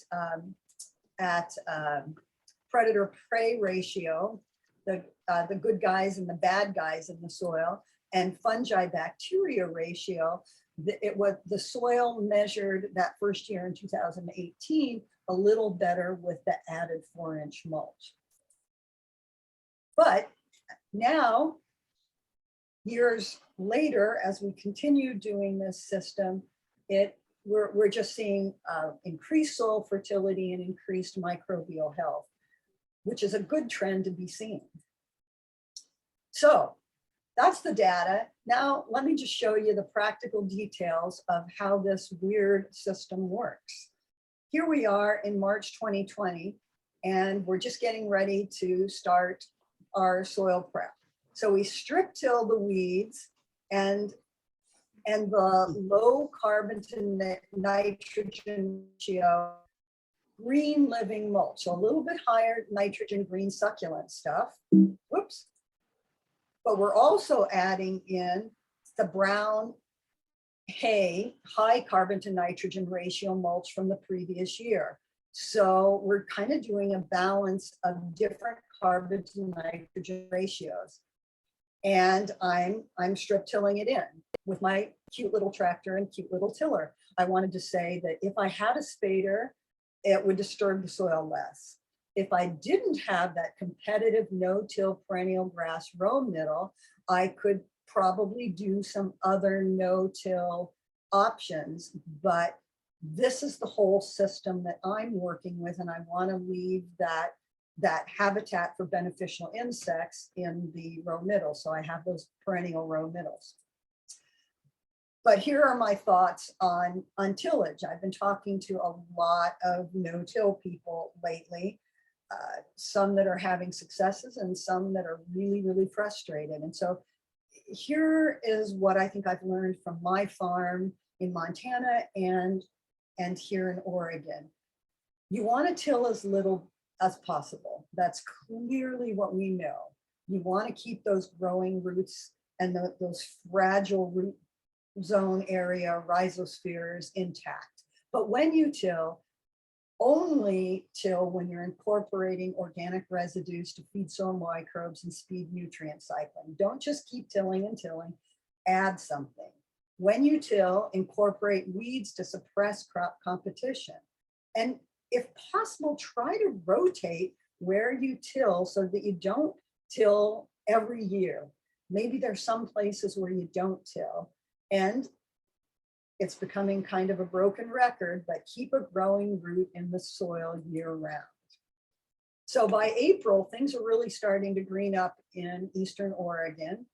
predator-prey ratio, the good guys and the bad guys in the soil, and fungi-bacteria ratio. the soil measured that first year in 2018 a little better with the added 4-inch mulch. But now, years later, as we continue doing this system, we're just seeing increased soil fertility and increased microbial health, which is a good trend to be seen. So that's the data. Now, let me just show you the practical details of how this weird system works. Here we are in March 2020, and we're just getting ready to start our soil prep. So we strip till the weeds and the low carbon to nitrogen ratio green living mulch. So a little bit higher nitrogen green succulent stuff. Whoops. But we're also adding in the brown hay, high carbon to nitrogen ratio mulch from the previous year. So we're kind of doing a balance of different carbon to nitrogen ratios. And I'm strip tilling it in with my cute little tractor and cute little tiller. I wanted to say that if I had a spader, it would disturb the soil less. If I didn't have that competitive no-till perennial grass row middle, I could probably do some other no-till options, but this is the whole system that I'm working with, and I want to leave that habitat for beneficial insects in the row middle. So I have those perennial row middles. But here are my thoughts on tillage. I've been talking to a lot of no-till people lately, some that are having successes and some that are really, really frustrated. And so here is what I think I've learned from my farm in Montana and here in Oregon. You want to till as little as possible. That's clearly what we know. You want to keep those growing roots and those fragile root zone area rhizospheres intact. But when you till, only till when you're incorporating organic residues to feed soil microbes and speed nutrient cycling. Don't just keep tilling and tilling, add something. When you till, incorporate weeds to suppress crop competition. And if possible, try to rotate where you till so that you don't till every year. Maybe there's some places where you don't till. And it's becoming kind of a broken record, but keep a growing root in the soil year round. So by April, things are really starting to green up in Eastern Oregon.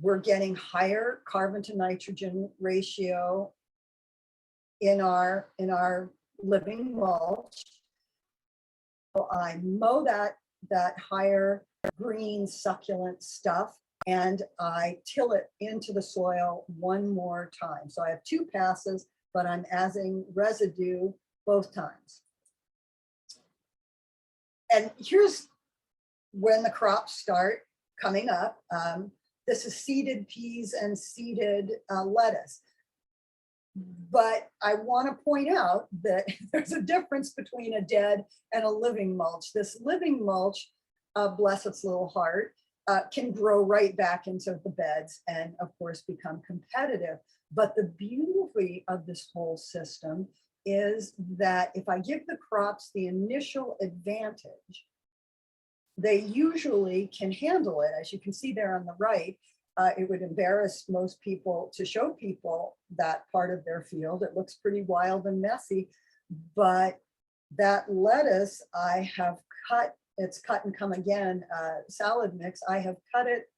We're getting higher carbon to nitrogen ratio in our living mulch. So I mow that higher green succulent stuff, and I till it into the soil one more time. So I have 2 passes, but I'm adding residue both times. And here's when the crops start coming up. This is seeded peas and seeded lettuce. But I want to point out that there's a difference between a dead and a living mulch. This living mulch, bless its little heart, can grow right back into the beds and of course become competitive. But the beauty of this whole system is that if I give the crops the initial advantage, they usually can handle it. As you can see there on the right, it would embarrass most people to show people that part of their field. It looks pretty wild and messy, but that lettuce I have cut, it's cut and come again salad mix. I have cut it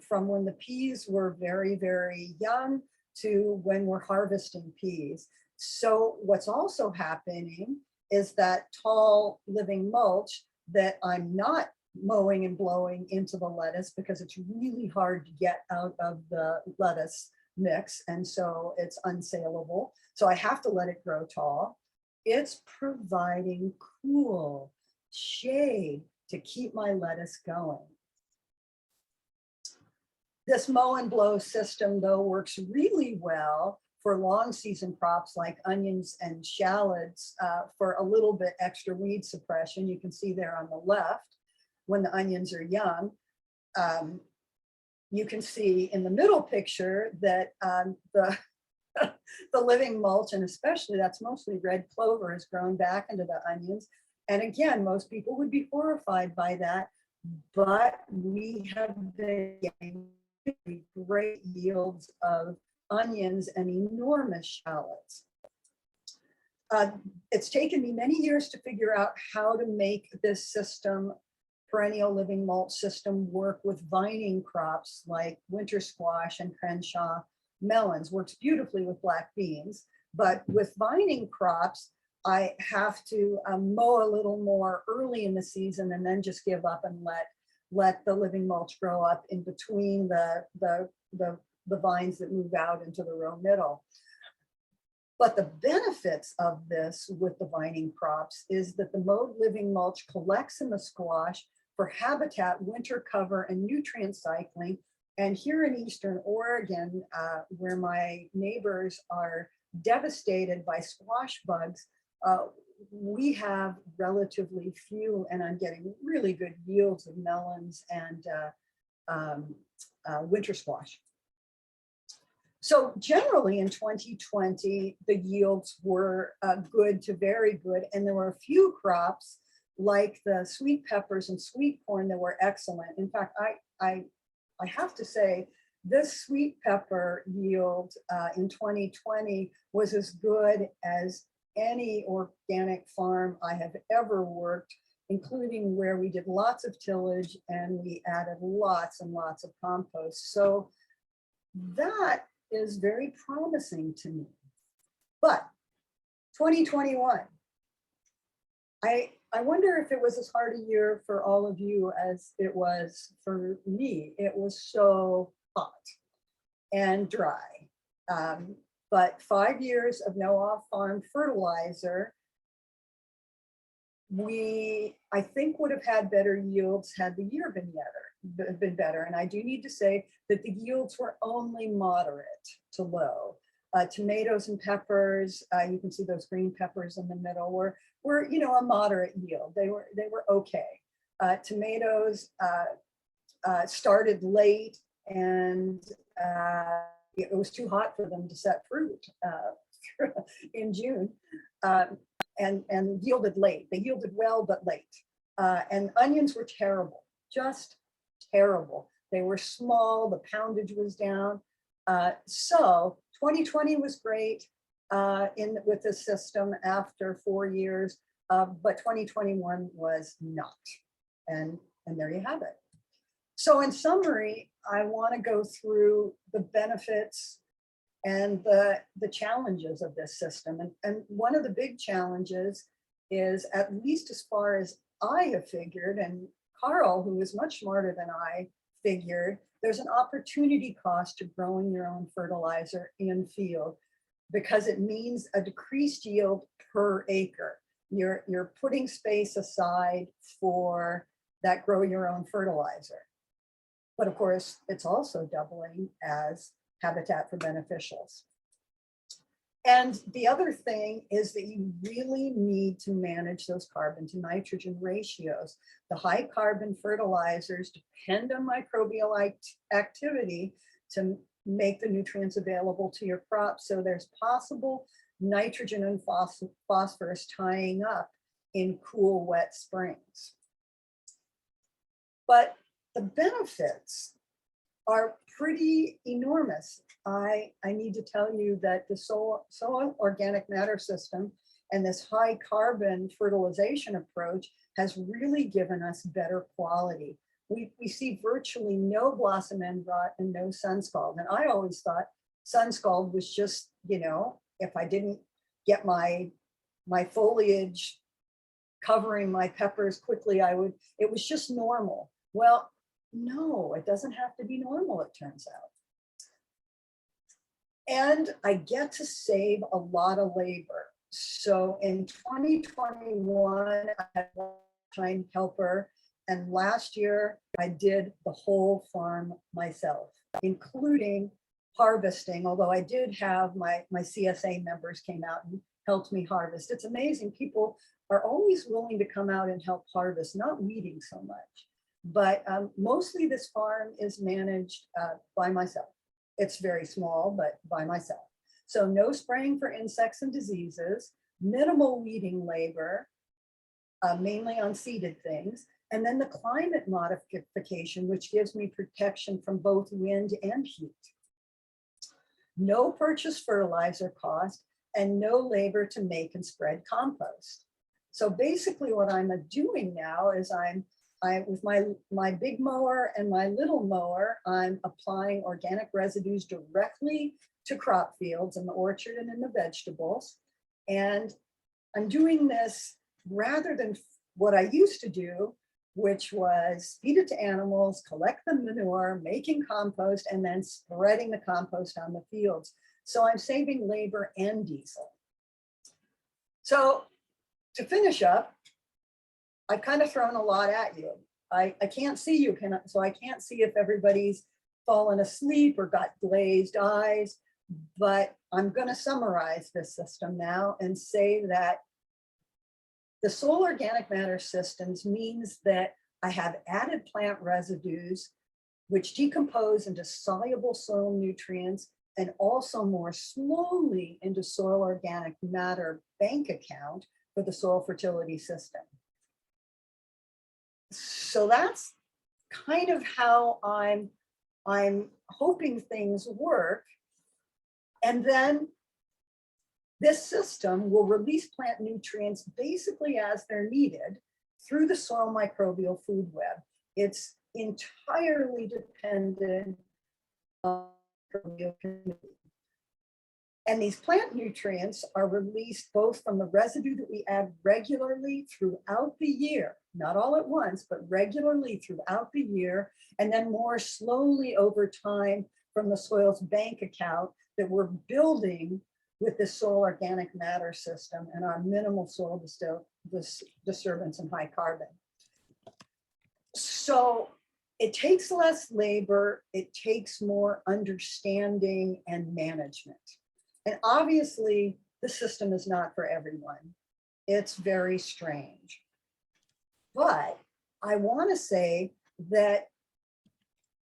from when the peas were very, very young to when we're harvesting peas. So what's also happening is that tall living mulch that I'm not mowing and blowing into the lettuce because it's really hard to get out of the lettuce mix, and so it's unsaleable. So I have to let it grow tall. It's providing cool shade to keep my lettuce going. This mow and blow system, though, works really well for long season crops like onions and shallots for a little bit extra weed suppression. You can see there on the left, when the onions are young, you can see in the middle picture that the living mulch, and especially that's mostly red clover, is grown back into the onions. And again, most people would be horrified by that, but we have been getting great yields of onions and enormous shallots. It's taken me many years to figure out how to make this system, perennial living mulch system, work with vining crops like winter squash and Crenshaw melons. Works beautifully with black beans, but with vining crops, I have to mow a little more early in the season and then just give up and let the living mulch grow up in between the vines that move out into the row middle. But the benefits of this with the vining crops is that the mowed living mulch collects in the squash for habitat, winter cover, and nutrient cycling. And here in Eastern Oregon, where my neighbors are devastated by squash bugs, we have relatively few, and I'm getting really good yields of melons and winter squash. So generally in 2020, the yields were good to very good. And there were a few crops like the sweet peppers and sweet corn that were excellent. In fact, I have to say this sweet pepper yield in 2020 was as good as any organic farm I have ever worked, including where we did lots of tillage and we added lots and lots of compost. So that is very promising to me. But 2021, I wonder if it was as hard a year for all of you as it was for me. It was so hot and dry. But 5 years of no off-farm fertilizer, I think would have had better yields had the year been better. And I do need to say that the yields were only moderate to low. Tomatoes and peppers, you can see those green peppers in the middle, were a moderate yield. They were okay. Tomatoes started late, and it was too hot for them to set fruit in June, and yielded late. They yielded well, but late. And onions were terrible, just terrible. They were small, the poundage was down. So 2020 was great with the system after 4 years, but 2021 was not. And there you have it. So in summary, I want to go through the benefits and the challenges of this system. And one of the big challenges is, at least as far as I have figured, and Carl, who is much smarter than I, figured, there's an opportunity cost to growing your own fertilizer in field, because it means a decreased yield per acre. You're putting space aside for that grow your own fertilizer. But of course, it's also doubling as habitat for beneficials. And the other thing is that you really need to manage those carbon to nitrogen ratios. The high carbon fertilizers depend on microbial activity to make the nutrients available to your crops. So there's possible nitrogen and phosphorus tying up in cool, wet springs. But the benefits are pretty enormous. I need to tell you that the soil organic matter system and this high carbon fertilization approach has really given us better quality. We see virtually no blossom end rot and no sun scald. And I always thought sun scald was just, if I didn't get my foliage covering my peppers quickly, it was just normal. Well, no, it doesn't have to be normal, it turns out. And I get to save a lot of labor. So in 2021, I had a time helper, and last year I did the whole farm myself, including harvesting, although I did have my CSA members came out and helped me harvest. It's amazing, people are always willing to come out and help harvest, not weeding so much. But mostly this farm is managed by myself. It's very small, but by myself. So no spraying for insects and diseases, minimal weeding labor, mainly on seeded things, and then the climate modification, which gives me protection from both wind and heat. No purchase fertilizer cost and no labor to make and spread compost. So basically what I'm doing now is with my big mower and my little mower, I'm applying organic residues directly to crop fields in the orchard and in the vegetables. And I'm doing this rather than what I used to do, which was feed it to animals, collect the manure, making compost, and then spreading the compost on the fields. So I'm saving labor and diesel. So to finish up, I've kind of thrown a lot at you. I can't see you, so I can't see if everybody's fallen asleep or got glazed eyes, but I'm going to summarize this system now and say that the soil organic matter systems means that I have added plant residues which decompose into soluble soil nutrients and also more slowly into soil organic matter bank account for the soil fertility system. So that's kind of how I'm hoping things work. And then this system will release plant nutrients basically as they're needed through the soil microbial food web. It's entirely dependent on the microbial community. And these plant nutrients are released both from the residue that we add regularly throughout the year, not all at once, but regularly throughout the year, and then more slowly over time from the soil's bank account that we're building with the soil organic matter system and our minimal soil disturbance and high carbon. So it takes less labor, it takes more understanding and management. And obviously, the system is not for everyone. It's very strange. But I want to say that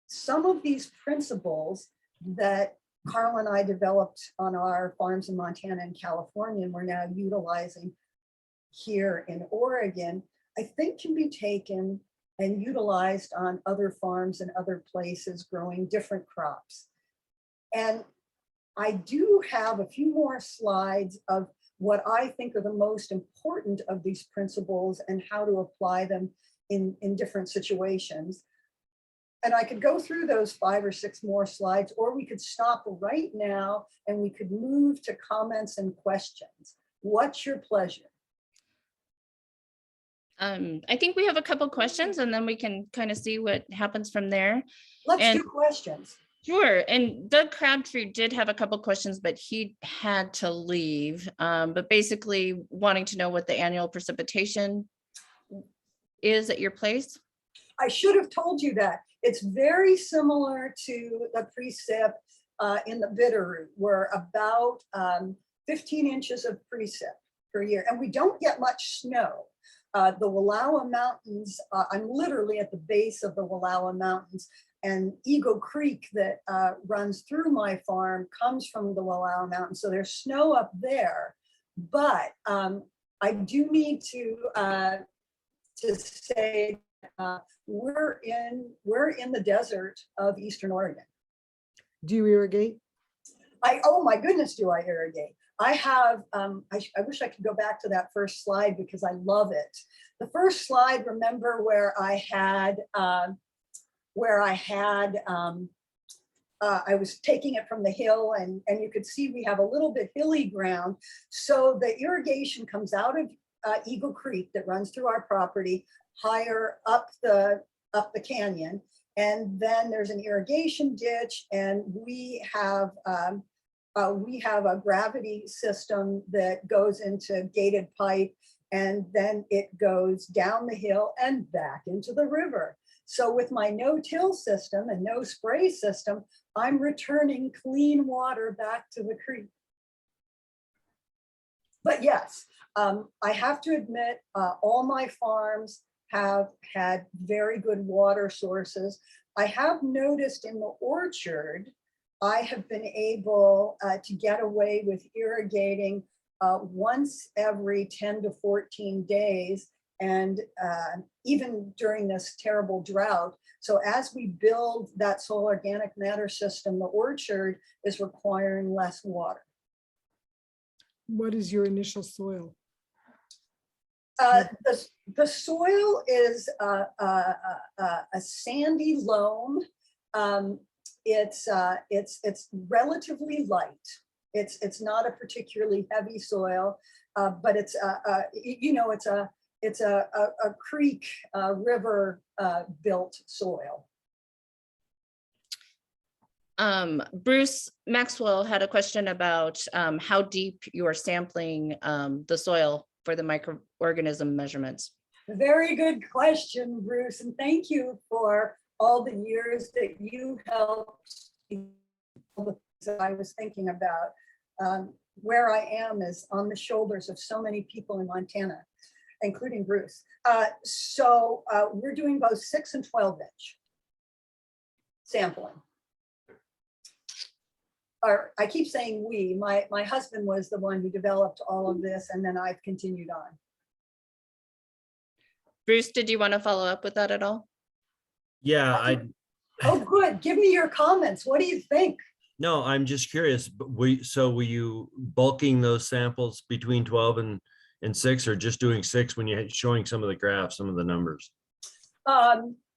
some of these principles that Carl and I developed on our farms in Montana and California, and we're now utilizing here in Oregon, I think can be taken and utilized on other farms and other places growing different crops. And I do have a few more slides of what I think are the most important of these principles and how to apply them in different situations. And I could go through those 5 or 6 more slides, or we could stop right now and we could move to comments and questions. What's your pleasure? I think we have a couple questions and then we can kind of see what happens from there. Let's do questions. Sure. And Doug Crabtree did have a couple questions, but he had to leave. But basically wanting to know what the annual precipitation is at your place. I should have told you that. It's very similar to the precip in the Bitterroot. We're about 15 inches of precip per year, and we don't get much snow. The Wallowa Mountains, I'm literally at the base of the Wallowa Mountains, and Eagle Creek that runs through my farm comes from the Wallowa Mountains. So there's snow up there, but I do need to say we're in the desert of Eastern Oregon. Do you irrigate? Oh my goodness, do I irrigate? I have, I wish I could go back to that first slide because I love it. The first slide, remember where I was taking it from the hill and you could see we have a little bit hilly ground. So the irrigation comes out of Eagle Creek that runs through our property higher up the canyon. And then there's an irrigation ditch, and we have a gravity system that goes into gated pipe, and then it goes down the hill and back into the river. So with my no-till system and no spray system, I'm returning clean water back to the creek. But yes, I have to admit, all my farms have had very good water sources. I have noticed in the orchard, I have been able to get away with irrigating once every 10 to 14 days, and even during this terrible drought. So as we build that soil organic matter system, the orchard is requiring less water. What is your initial soil? The soil is a sandy loam. It's relatively light. It's not a particularly heavy soil, but it's it's a creek, river built soil. Bruce Maxwell had a question about how deep you are sampling the soil for the microorganism measurements. Very good question, Bruce, and thank you for all the years that you helped me. I was thinking about where I am is on the shoulders of so many people in Montana, including Bruce. So we're doing both 6 and 12-inch sampling. Or I keep saying we, my husband was the one who developed all of this, and then I've continued on. Bruce, did you want to follow up with that at all? Yeah, Oh, good. Give me your comments. What do you think? no, I'm just curious, but were you bulking those samples between 12 and 6, or just doing 6 when you're showing some of the graphs, some of the numbers?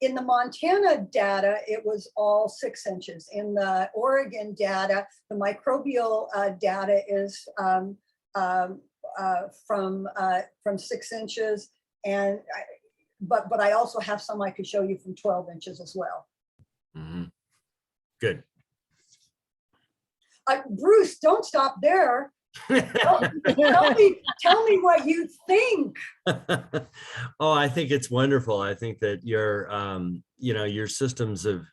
In the Montana data, it was all 6 inches. In the Oregon data, the microbial data is from 6 inches, and but I also have some I could show you from 12 inches as well. Mm-hmm. Good. Bruce, don't stop there. Tell me what you think. Oh, I think it's wonderful. I think that your systems of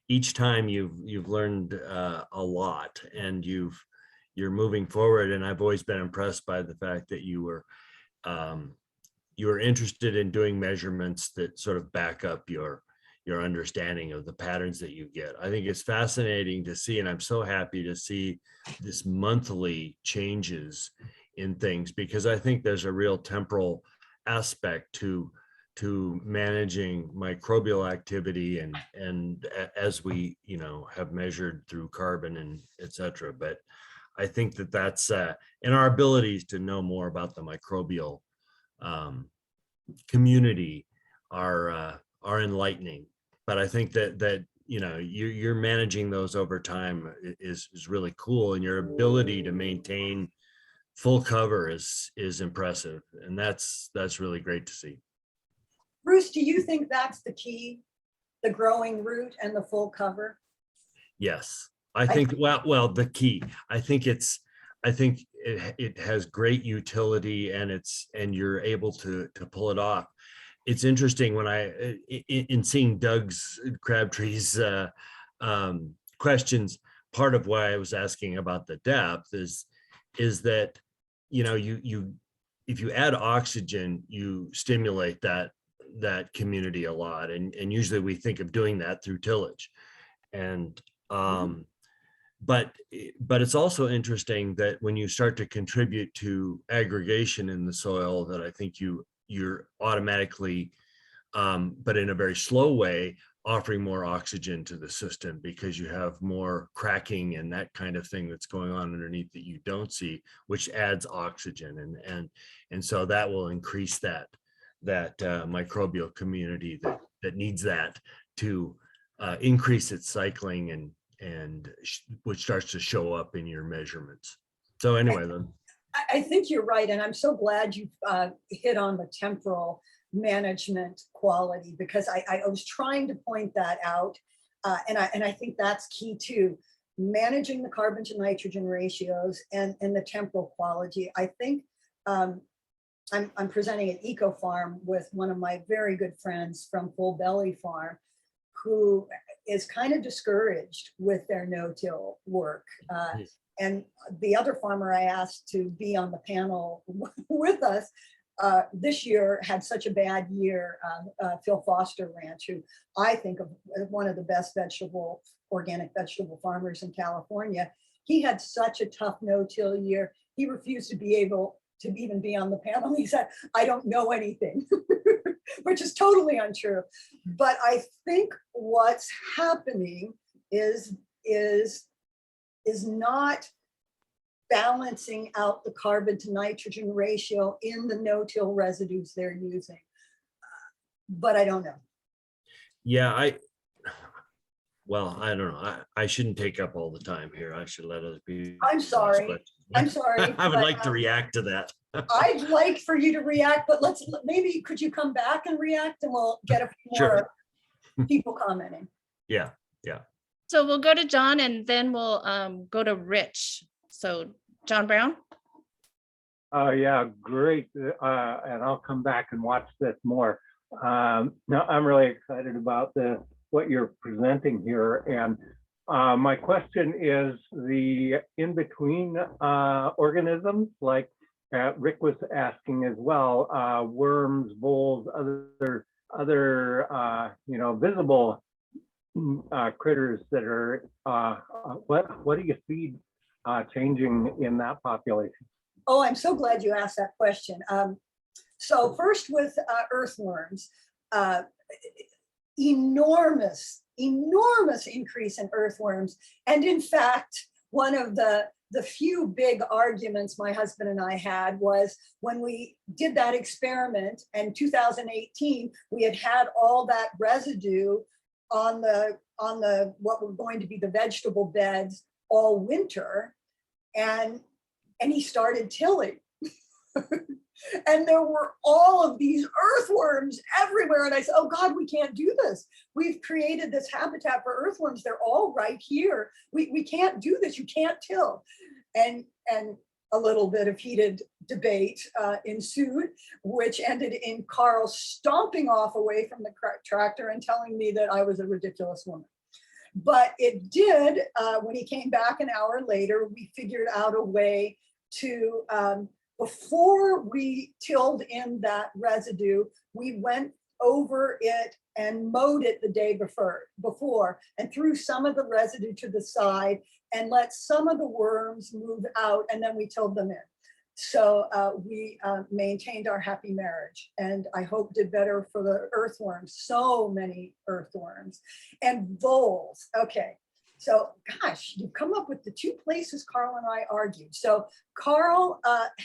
each time you've learned a lot, and you're moving forward. And I've always been impressed by the fact that you were interested in doing measurements that sort of back up your understanding of the patterns that you get. I think it's fascinating to see, and I'm so happy to see this monthly changes in things, because I think there's a real temporal aspect to managing microbial activity and as we have measured through carbon and etc. But I think that that's and our abilities to know more about the microbial community are enlightening. But I think that you're managing those over time is really cool, and your ability to maintain full cover is impressive, and that's really great to see. Bruce, do you think that's the key, the growing root and the full cover? Yes, I think well the key. I think it has great utility, and you're able to pull it off. It's interesting when in seeing Doug's Crabtree's questions, part of why I was asking about the depth is that if you add oxygen, you stimulate that community a lot, and usually we think of doing that through tillage, and but it's also interesting that when you start to contribute to aggregation in the soil, that I think you're automatically, but in a very slow way, offering more oxygen to the system, because you have more cracking and that kind of thing that's going on underneath that you don't see, which adds oxygen, and so that will increase that microbial community that needs that to increase its cycling, and which starts to show up in your measurements. So anyway, then. I think you're right, and I'm so glad you hit on the temporal management quality, because I was trying to point that out, and I think that's key too. Managing the carbon to nitrogen ratios and the temporal quality. I think I'm presenting at Eco Farm with one of my very good friends from Full Belly Farm, who is kind of discouraged with their no-till work. And the other farmer I asked to be on the panel with us this year had such a bad year, Phil Foster Ranch, who I think of as one of the best vegetable organic vegetable farmers in California. He had such a tough no-till year. He refused to be able to even be on the panel. He said, I don't know anything, which is totally untrue. But I think what's happening is not balancing out the carbon to nitrogen ratio in the no-till residues they're using. But I don't know. Yeah, I don't know. I shouldn't take up all the time here. I should let other people. I'm sorry. but I'm sorry. I would but, like to react to that. I'd like for you to react, but maybe could you come back and react and we'll get a few Sure. more people commenting. Yeah. So we'll go to John and then we'll go to Rich. So John Brown. Yeah, great. And I'll come back and watch this more. No, I'm really excited about what you're presenting here. And my question is the in-between organisms, like Rick was asking as well, worms, voles, other visible critters that are, what do you see changing in that population? Oh, I'm so glad you asked that question. So first with earthworms, enormous increase in earthworms. And in fact, one of the few big arguments my husband and I had was when we did that experiment in 2018, we had all that residue on the what were going to be the vegetable beds all winter, and he started tilling. And there were all of these earthworms everywhere. And I said, oh God, we can't do this. We've created this habitat for earthworms. They're all right here. We can't do this. You can't till. And a little bit of heated debate ensued, which ended in Carl stomping off away from the tractor and telling me that I was a ridiculous woman. But it did, when he came back an hour later, we figured out a way to, before we tilled in that residue, we went over it and mowed it the day before and threw some of the residue to the side and let some of the worms move out, and then we tilled them in. So we maintained our happy marriage, and I hope did better for the earthworms. So many earthworms and voles. Okay, so gosh, you've come up with the two places Carl and I argued. So Carl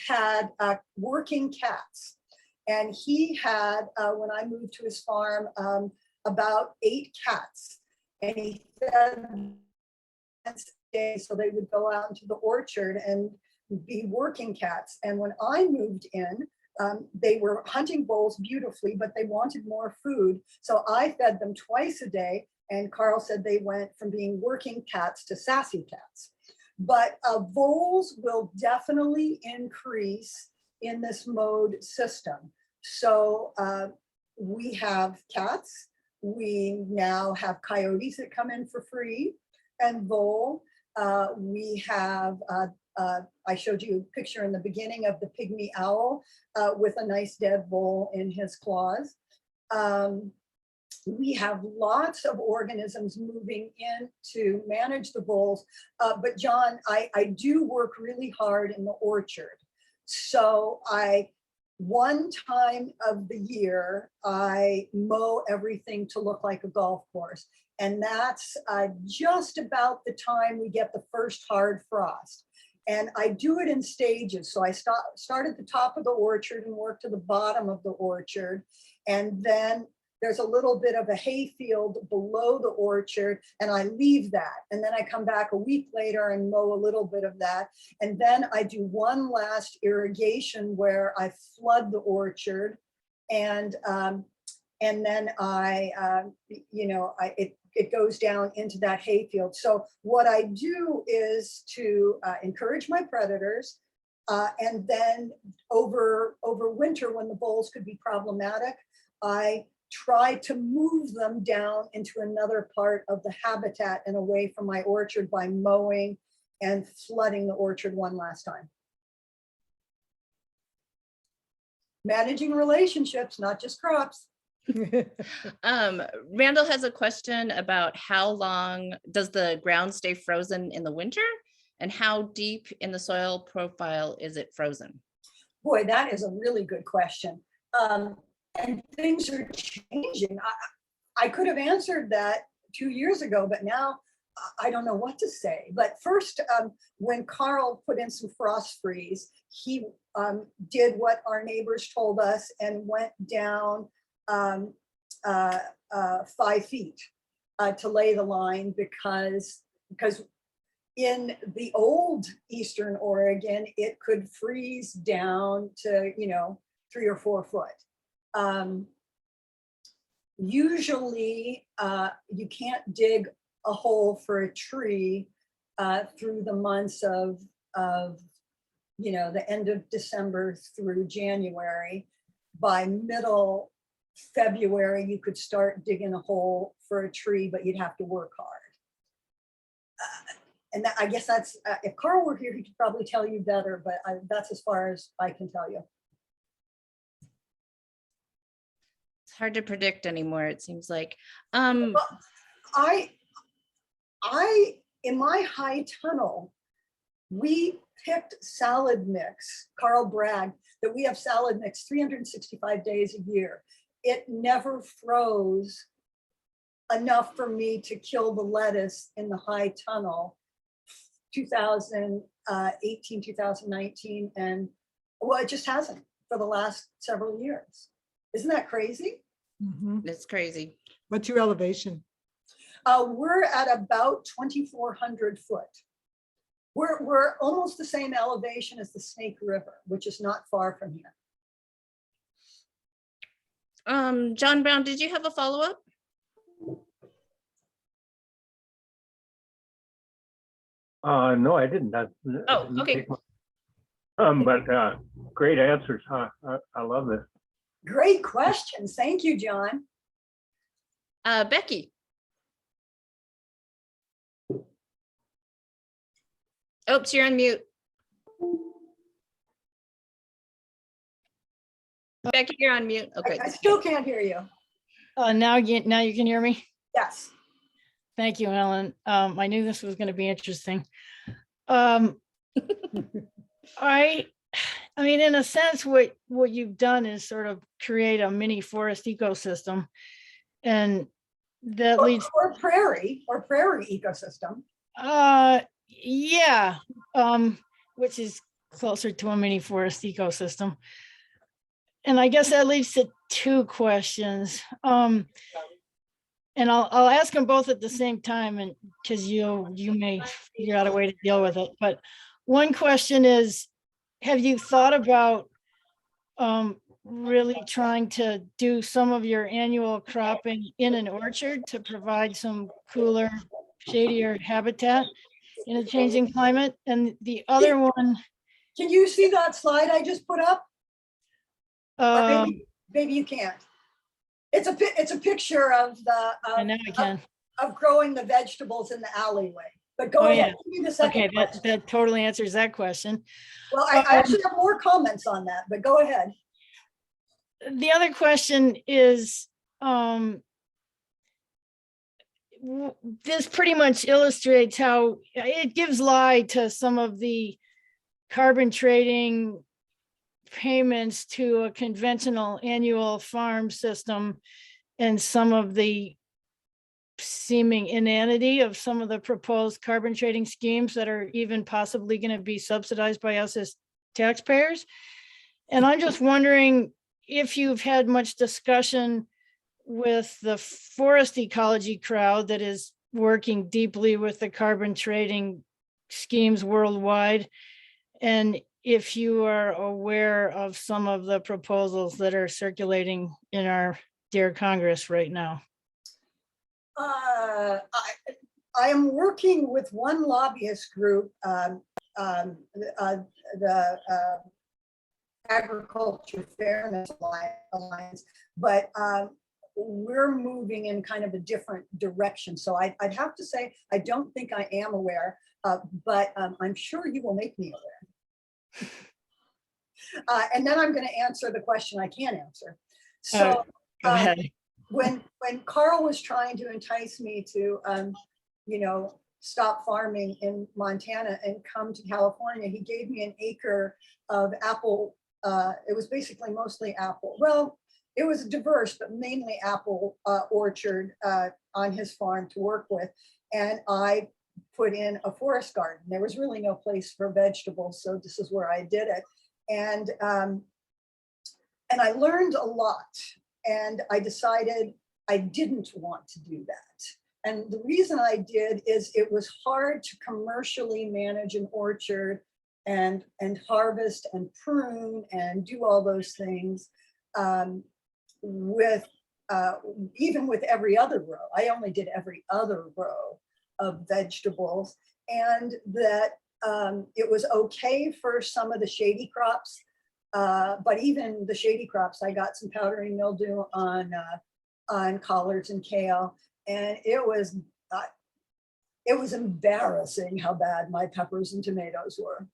had working cats, and he had, when I moved to his farm, about 8 cats, and he fed them day so they would go out into the orchard and be working cats. And when I moved in, they were hunting voles beautifully, but they wanted more food. So I fed them twice a day. And Carl said they went from being working cats to sassy cats. But voles will definitely increase in this mode system. So we have cats. We now have coyotes that come in for free and vole. We have, I showed you a picture in the beginning of the pygmy owl with a nice dead vole in his claws. We have lots of organisms moving in to manage the voles. But John, I do work really hard in the orchard. So one time of the year, I mow everything to look like a golf course. And that's just about the time we get the first hard frost. And I do it in stages. So I start at the top of the orchard and work to the bottom of the orchard. And then there's a little bit of a hay field below the orchard, and I leave that. And then I come back a week later and mow a little bit of that. And then I do one last irrigation where I flood the orchard. And then it goes down into that hay field. So what I do is to encourage my predators, and then over winter, when the voles could be problematic, I try to move them down into another part of the habitat and away from my orchard by mowing and flooding the orchard one last time. Managing relationships, not just crops. Randall has a question about how long does the ground stay frozen in the winter? And how deep in the soil profile is it frozen? Boy, that is a really good question. And things are changing. I could have answered that 2 years ago, but now I don't know what to say. But first, when Carl put in some frost freeze, he did what our neighbors told us and went down 5 feet to lay the line because in the old Eastern Oregon, it could freeze down to, 3 or 4 foot. Usually you can't dig a hole for a tree through the months of the end of December through January. By middle February, you could start digging a hole for a tree, but you'd have to work hard. And I guess that's, if Carl were here, he could probably tell you better, but that's as far as I can tell you. It's hard to predict anymore, it seems like. Well, in my high tunnel, we picked salad mix. Carl bragged that we have salad mix 365 days a year. It never froze enough for me to kill the lettuce in the high tunnel 2018, 2019, and well, it just hasn't for the last several years. Isn't that crazy? Mhm. It's crazy. What's your elevation? We're at about 2,400 foot. We're almost the same elevation as the Snake River, which is not far from here. John Brown, did you have a follow-up? No, I didn't. Oh, okay. But great answers. I love this. Great questions. Thank you, John. Becky. Oops, you're on mute. Becky, you're on mute. Okay. I still can't hear you. Now you can hear me. Yes. Thank you, Helen. I knew this was going to be interesting. I mean, in a sense, what you've done is sort of create a mini forest ecosystem, and that leads or prairie ecosystem. Yeah, which is closer to a mini forest ecosystem. And I guess that leads to 2 questions. And I'll ask them both at the same time, and because you may figure out a way to deal with it. But one question is, have you thought about really trying to do some of your annual cropping in an orchard to provide some cooler, shadier habitat in a changing climate? And the other one, Can you see that slide I just put up? Or maybe you can't. It's a picture of I know I can. of growing the vegetables in the alleyway. But go ahead. Give me the second Okay, question. that totally answers that question. Well, I actually have more comments on that, but go ahead. The other question is, this pretty much illustrates how it gives lie to some of the carbon trading payments to a conventional annual farm system and some of the seeming inanity of some of the proposed carbon trading schemes that are even possibly going to be subsidized by us as taxpayers. And I'm just wondering if you've had much discussion with the forest ecology crowd that is working deeply with the carbon trading schemes worldwide, and if you are aware of some of the proposals that are circulating in our dear Congress right now. I am working with one lobbyist group, the Agriculture Fairness Alliance, but we're moving in kind of a different direction. So I'd have to say, I don't think I am aware, but I'm sure you will make me aware. And then I'm going to answer the question I can't answer. So Go ahead. when Carl was trying to entice me to, you know, stop farming in Montana and come to California, he gave me an acre of apple. It was basically mostly apple. Well, it was diverse, but mainly apple orchard on his farm to work with. And I put in a forest garden. There was really no place for vegetables, so this is where I did it. And I learned a lot. And I decided I didn't want to do that. And the reason I did is it was hard to commercially manage an orchard and harvest and prune and do all those things with even with every other row. I only did every other row of vegetables, and that it was okay for some of the shady crops. But even the shady crops, I got some powdery mildew on collards and kale, and it was embarrassing how bad my peppers and tomatoes were.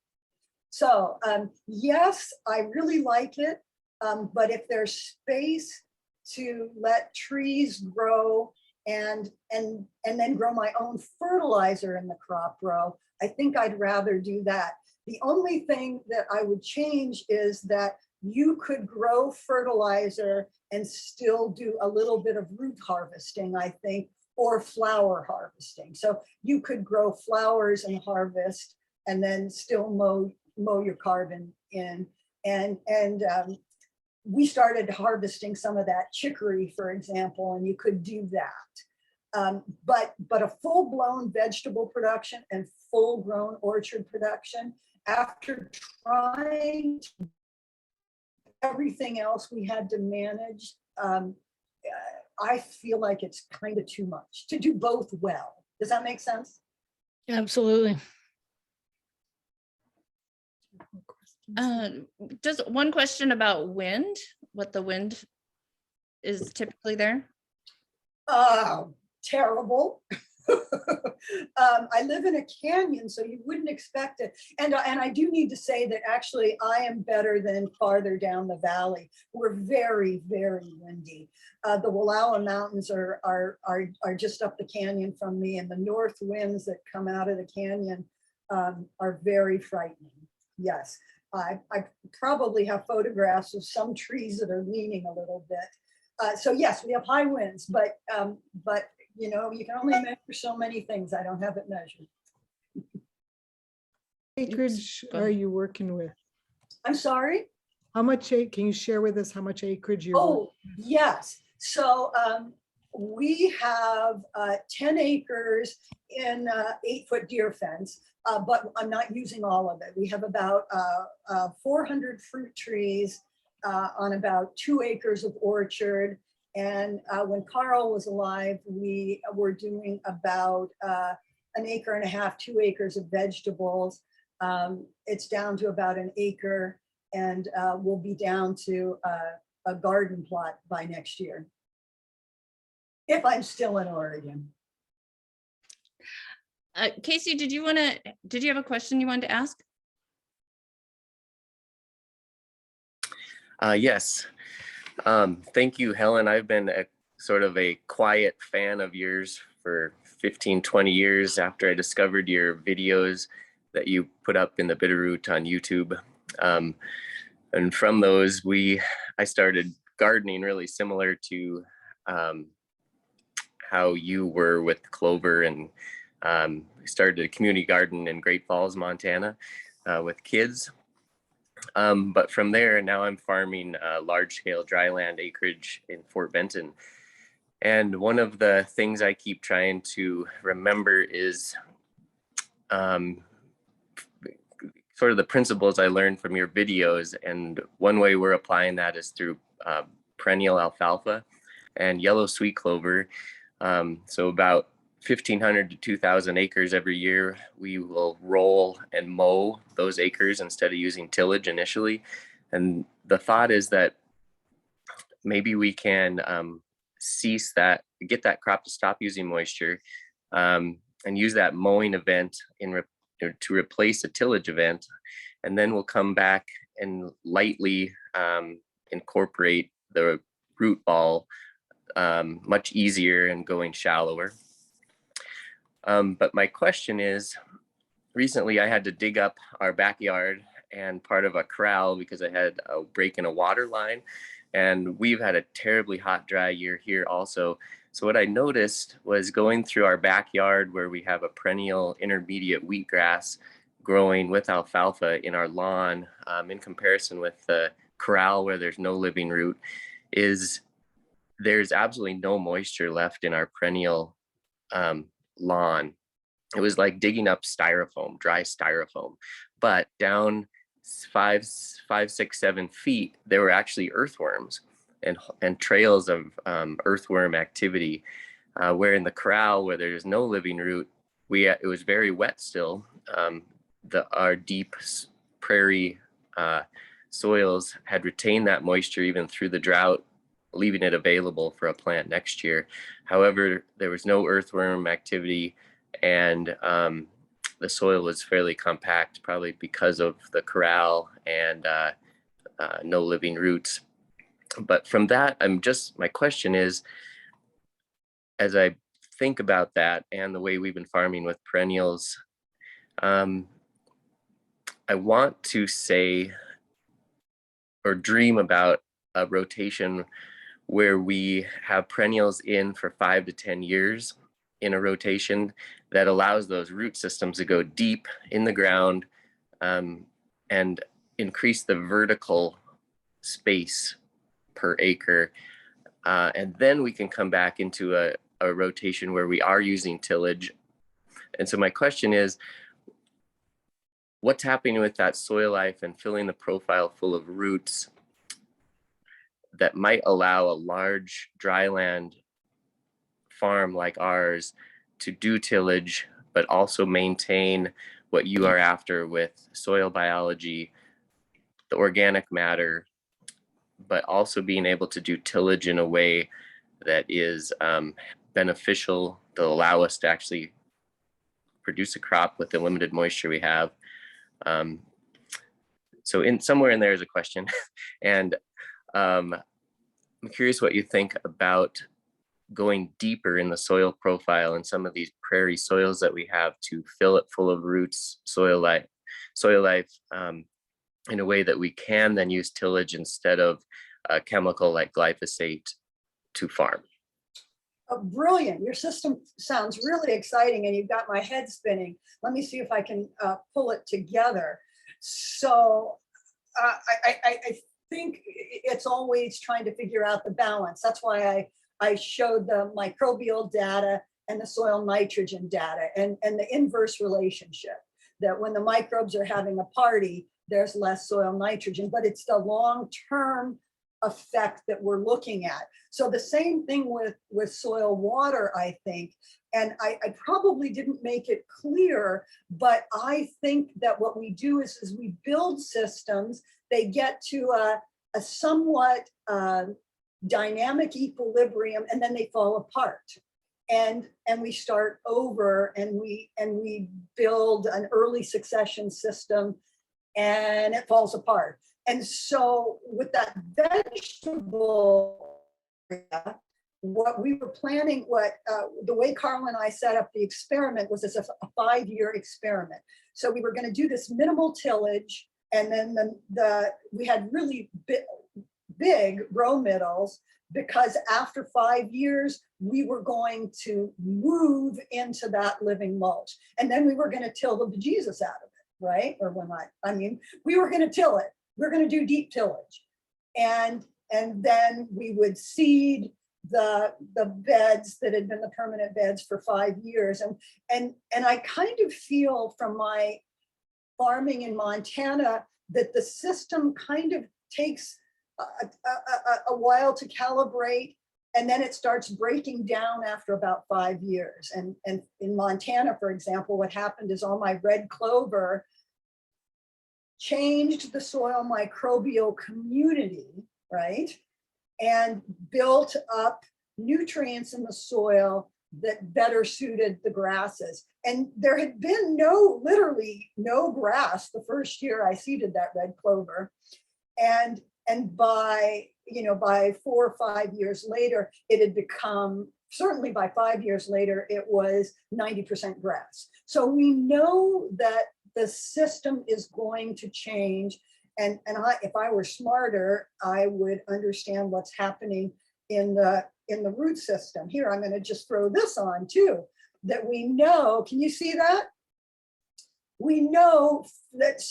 So yes, I really like it, but if there's space to let trees grow and then grow my own fertilizer in the crop row, I think I'd rather do that. The only thing that I would change is that you could grow fertilizer and still do a little bit of root harvesting, I think, or flower harvesting. So you could grow flowers and harvest and then still mow your carbon in. And we started harvesting some of that chicory, for example, and you could do that. But a full-blown vegetable production and full-grown orchard production, after trying everything else we had to manage, I feel like it's kind of too much to do both well. Does that make sense? Absolutely. Just one question about wind, what the wind is typically there? Terrible. I live in a canyon, so you wouldn't expect it. And I do need to say that actually I am better than farther down the valley. We're very, very windy. The Wallowa Mountains are just up the canyon from me, and the north winds that come out of the canyon are very frightening. Yes, I probably have photographs of some trees that are leaning a little bit. So yes, we have high winds, but you know, you can only measure so many things. I don't have it measured. Acreage Go are ahead. you working with? I'm sorry? How much, can you share with us how much acreage you're? Oh, yes. So we have 10 acres in 8-foot deer fence, but I'm not using all of it. We have about 400 fruit trees on about 2 acres of orchard. And when Carl was alive, we were doing about 1.5 acres, 2 acres of vegetables. It's down to about 1 acre, and we'll be down to a garden plot by next year, if I'm still in Oregon. Casey, did you have a question you wanted to ask? Yes. Thank you, Helen. I've been a sort of a quiet fan of yours for 15, 20 years after I discovered your videos that you put up in the Bitterroot on YouTube. And from those, I started gardening really similar to how you were with Clover, and started a community garden in Great Falls, Montana with kids. But from there, now I'm farming large-scale dryland acreage in Fort Benton. And one of the things I keep trying to remember is sort of the principles I learned from your videos. And one way we're applying that is through perennial alfalfa and yellow sweet clover. So about 1,500 to 2,000 acres every year, we will roll and mow those acres instead of using tillage initially. And the thought is that maybe we can get that crop to stop using moisture, and use that mowing event to replace a tillage event. And then we'll come back and lightly incorporate the root ball much easier and going shallower. But my question is, recently I had to dig up our backyard and part of a corral because I had a break in a water line, and we've had a terribly hot, dry year here also. So what I noticed was going through our backyard where we have a perennial intermediate wheatgrass growing with alfalfa in our lawn, in comparison with the corral where there's no living root, is there's absolutely no moisture left in our perennial lawn. It was like digging up styrofoam, dry styrofoam. But down 5, 6, 7 feet, there were actually earthworms and trails of earthworm activity. Where in the corral, where there's no living root, it was very wet still. Our deep prairie soils had retained that moisture even through the drought, leaving it available for a plant next year. However, there was no earthworm activity, and the soil was fairly compact, probably because of the corral and no living roots. But from that, my question is, as I think about that and the way we've been farming with perennials, I want to say or dream about a rotation where we have perennials in for 5 to 10 years in a rotation that allows those root systems to go deep in the ground, and increase the vertical space per acre. And then we can come back into a rotation where we are using tillage. And so my question is, what's happening with that soil life and filling the profile full of roots that might allow a large dryland farm like ours to do tillage, but also maintain what you are after with soil biology, the organic matter, but also being able to do tillage in a way that is beneficial, to allow us to actually produce a crop with the limited moisture we have. So somewhere in there is a question. And I'm curious what you think about going deeper in the soil profile in some of these prairie soils that we have, to fill it full of roots, soil life, in a way that we can then use tillage instead of a chemical like glyphosate to farm. Oh, brilliant. Your system sounds really exciting and you've got my head spinning. Let me see if I can pull it together. So I think it's always trying to figure out the balance. That's why I showed the microbial data and the soil nitrogen data and the inverse relationship, that when the microbes are having a party, there's less soil nitrogen, but it's the long-term effect that we're looking at. So the same thing with soil water, I think, and I probably didn't make it clear, but I think that what we do is we build systems, they get to a somewhat dynamic equilibrium, and then they fall apart. And we start over, and we build an early succession system, and it falls apart. And so with that vegetable area, what we were planning, the way Carl and I set up the experiment was as a 5-year experiment. So we were going to do this minimal tillage, and then we had really big row middles, because after 5 years, we were going to move into that living mulch. And then we were going to till the bejesus out of it, right? Or we were going to till it. We're going to do deep tillage. And then we would seed the beds that had been the permanent beds for 5 years. And I kind of feel from my farming in Montana that the system kind of takes a while to calibrate, and then it starts breaking down after about 5 years. And in Montana, for example, what happened is all my red clover changed the soil microbial community, right? And built up nutrients in the soil that better suited the grasses. And there had been literally no grass the first year I seeded that red clover. And by by 4 or 5 years later, it had become, certainly by 5 years later, it was 90% grass. So we know that the system is going to change. And if I were smarter, I would understand what's happening in the root system. Here, I'm going to just throw this on too, that we know, can you see that? We know that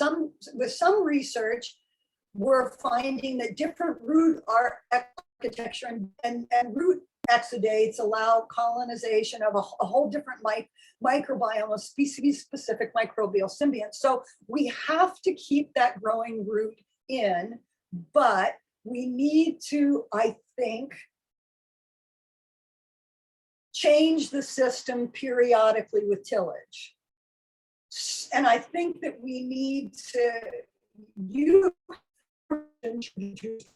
with some research, we're finding that different root architecture and root exudates allow colonization of a whole different microbiome of species-specific microbial symbionts. So we have to keep that growing root in, but we need to, I think, change the system periodically with tillage. And I think that we need to use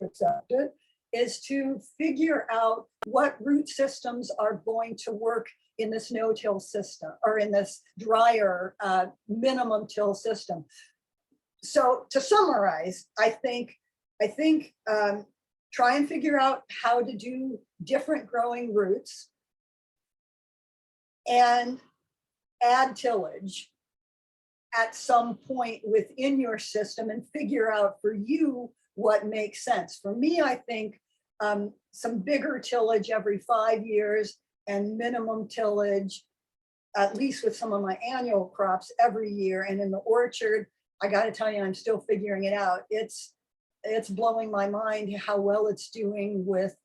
accept it, is to figure out what root systems are going to work in this no-till system or in this drier minimum till system. So to summarize, I think try and figure out how to do different growing roots and add tillage at some point within your system and figure out for you what makes sense. For me, I think some bigger tillage every 5 years and minimum tillage, at least with some of my annual crops, every year. And in the orchard, I got to tell you, I'm still figuring it out. It's blowing my mind how well it's doing with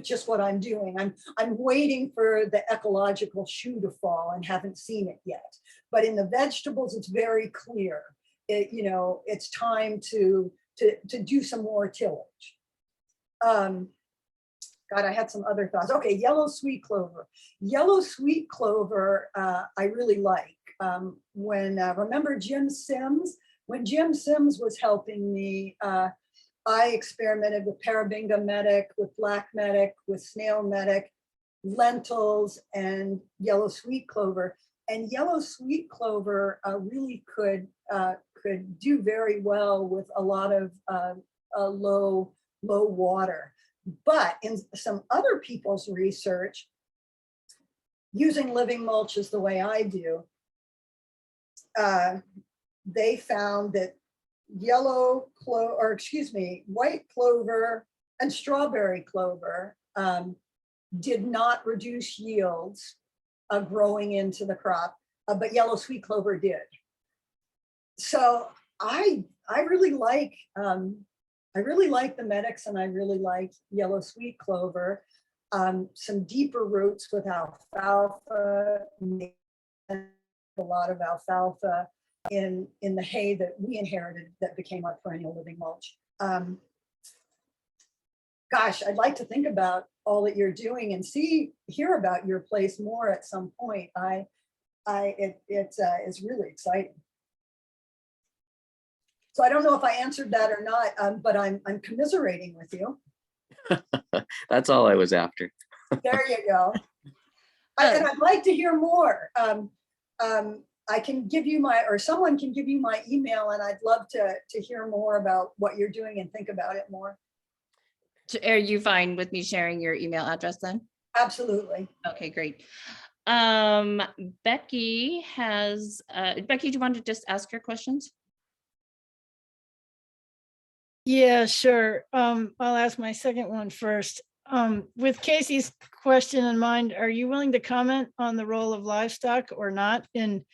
just what I'm doing. I'm waiting for the ecological shoe to fall and haven't seen it yet. But in the vegetables, it's very clear. It's time to do some more tillage. God, I had some other thoughts. Okay, yellow sweet clover. Yellow sweet clover, I really like. Remember Jim Sims? When Jim Sims was helping me, I experimented with Parabinga medic, with black medic, with snail medic, lentils, and yellow sweet clover. And yellow sweet clover really could do very well with a lot of low water. But in some other people's research, using living mulch is the way I do, they found that white clover and strawberry clover did not reduce yields growing into the crop, but yellow sweet clover did. So I really like the medics, and I really like yellow sweet clover. Some deeper roots with alfalfa, a lot of alfalfa in the hay that we inherited that became our perennial living mulch. Gosh, I'd like to think about all that you're doing and hear about your place more at some point. It's really exciting. So I don't know if I answered that or not, but I'm commiserating with you. That's all I was after. There you go. And I'd like to hear more. I can give you someone can give you my email, and I'd love to hear more about what you're doing and think about it more. Are you fine with me sharing your email address then? Absolutely. Okay, great. Becky, do you want to just ask your questions? Yeah, sure. I'll ask my second one first. With Casey's question in mind, are you willing to comment on the role of livestock or not in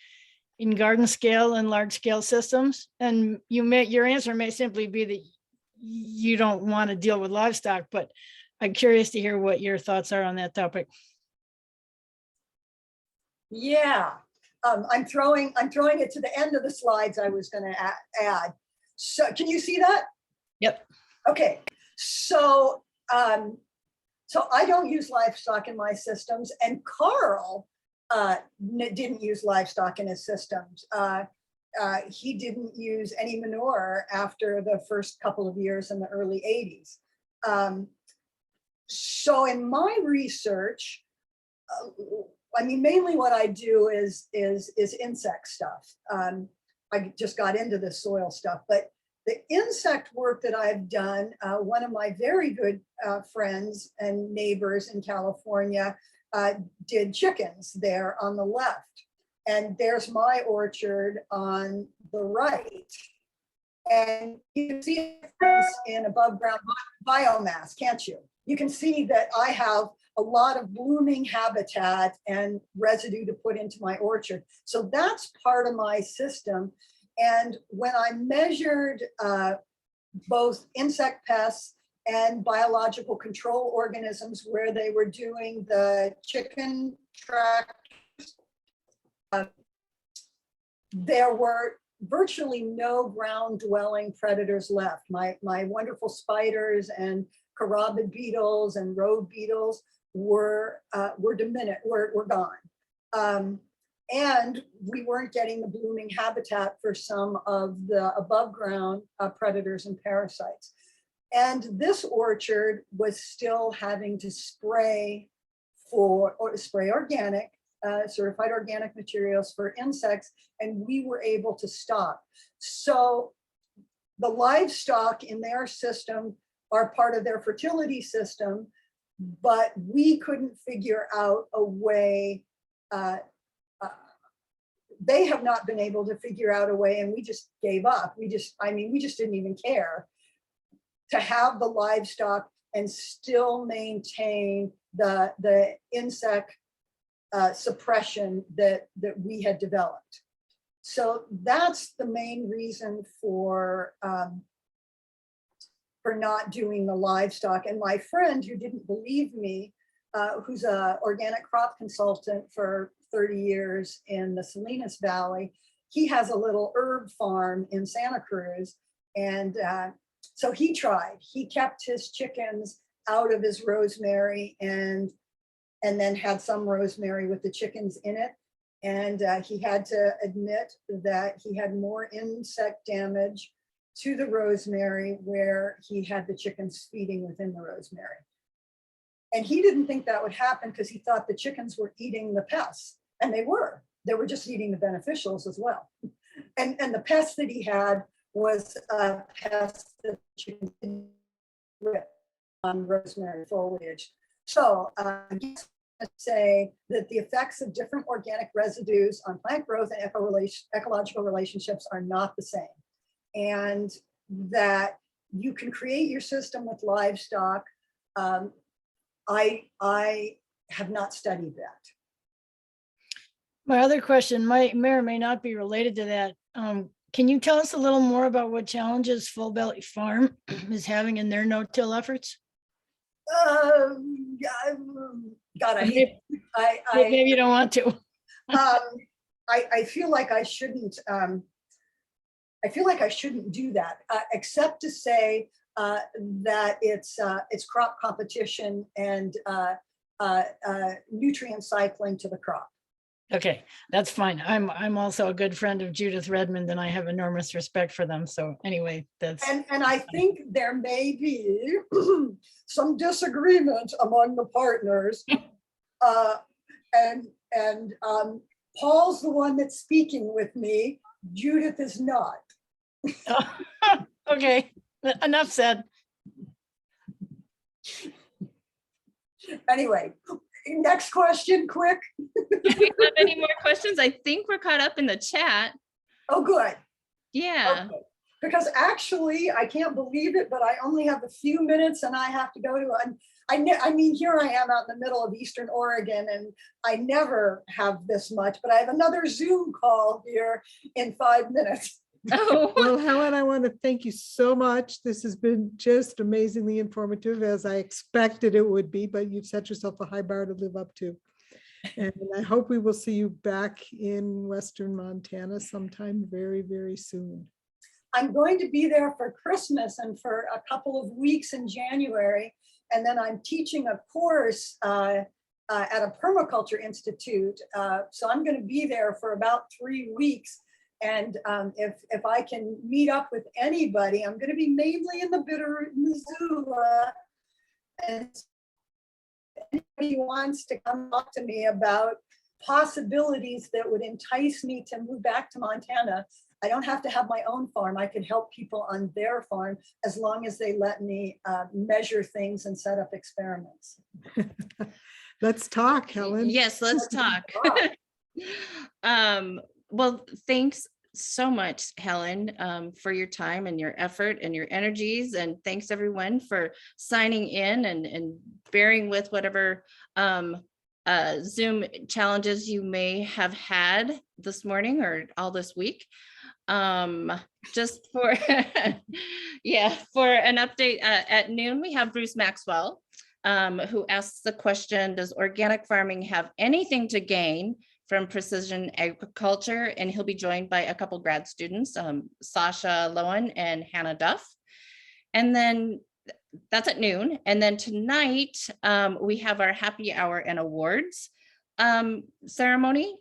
garden scale and large scale systems? And your answer may simply be that you don't want to deal with livestock, but I'm curious to hear what your thoughts are on that topic. Yeah, I'm throwing it to the end of the slides I was going to add. So can you see that? Yep. Okay, so I don't use livestock in my systems, and Carl didn't use livestock in his systems. He didn't use any manure after the first couple of years in the early 80s. So in my research, mainly what I do is insect stuff. I just got into the soil stuff, but The insect work that I've done, one of my very good friends and neighbors in California did chickens there on the left. And there's my orchard on the right. And you can see a difference in above ground biomass, can't you? You can see that I have a lot of blooming habitat and residue to put into my orchard. So that's part of my system. And when I measured both insect pests and biological control organisms where they were doing the chicken track, there were virtually no ground dwelling predators left. My wonderful spiders and carabid beetles and road beetles were diminished, were gone. And we weren't getting the blooming habitat for some of the above ground predators and parasites. And this orchard was still having to spray organic, certified organic materials for insects, and we were able to stop. So the livestock in their system are part of their fertility system, but we couldn't figure out a way, they have not been able to figure out a way, and we just gave up. We just didn't even care to have the livestock and still maintain the insect suppression that we had developed. So that's the main reason for not doing the livestock. And my friend who didn't believe me, who's an organic crop consultant for 30 years in the Salinas Valley, he has a little herb farm in Santa Cruz. And so he tried. He kept his chickens out of his rosemary and then had some rosemary with the chickens in it. And he had to admit that he had more insect damage to the rosemary where he had the chickens feeding within the rosemary. And he didn't think that would happen because he thought the chickens were eating the pests, and they were. They were just eating the beneficials as well. And the pest that he had was a pest that chickens didn't rip on rosemary foliage. So I guess I'd say that the effects of different organic residues on plant growth and ecological relationships are not the same. And that you can create your system with livestock. I have not studied that. My other question may or may not be related to that. Can you tell us a little more about what challenges Full Belly Farm is having in their no-till efforts? God, Maybe you don't want to. I feel like I shouldn't. I feel like I shouldn't do that, except to say that it's crop competition and nutrient cycling to the crop. Okay, that's fine. I'm also a good friend of Judith Redmond, and I have enormous respect for them. So anyway, that's and I think there may be some disagreement among the partners, and Paul's the one that's speaking with me. Judith is not. okay. Enough said. Anyway, next question, quick. Do we have any more questions? I think we're caught up in the chat. Oh, good. Yeah. Okay. Because actually, I can't believe it, but I only have a few minutes and I have to go to, I mean, here I am out in the middle of Eastern Oregon and I never have this much, but I have another Zoom call here in 5 minutes. Oh, Well, Helen, I want to thank you so much. This has been just amazingly informative, as I expected it would be, but you've set yourself a high bar to live up to. And I hope we will see you back in Western Montana sometime very, very soon. I'm going to be there for Christmas and for a couple of weeks in January. And then I'm teaching a course at a permaculture institute. So I'm going to be there for about 3 weeks. And if I can meet up with anybody, I'm going to be mainly in the Bitterroot, Missoula. And if anybody wants to come talk to me about possibilities that would entice me to move back to Montana, I don't have to have my own farm. I can help people on their farm as long as they let me measure things and set up experiments. Let's talk, Helen. Yes, let's talk. Well, thanks so much, Helen, for your time and your effort and your energies. And thanks everyone for signing in and bearing with whatever Zoom challenges you may have had this morning or all this week. Just for, yeah, for an update at noon, we have Bruce Maxwell, who asks the question, does organic farming have anything to gain from precision agriculture? And he'll be joined by a couple grad students, Sasha Lowen and Hannah Duff. And then that's at noon. And then tonight, we have our happy hour and awards ceremony,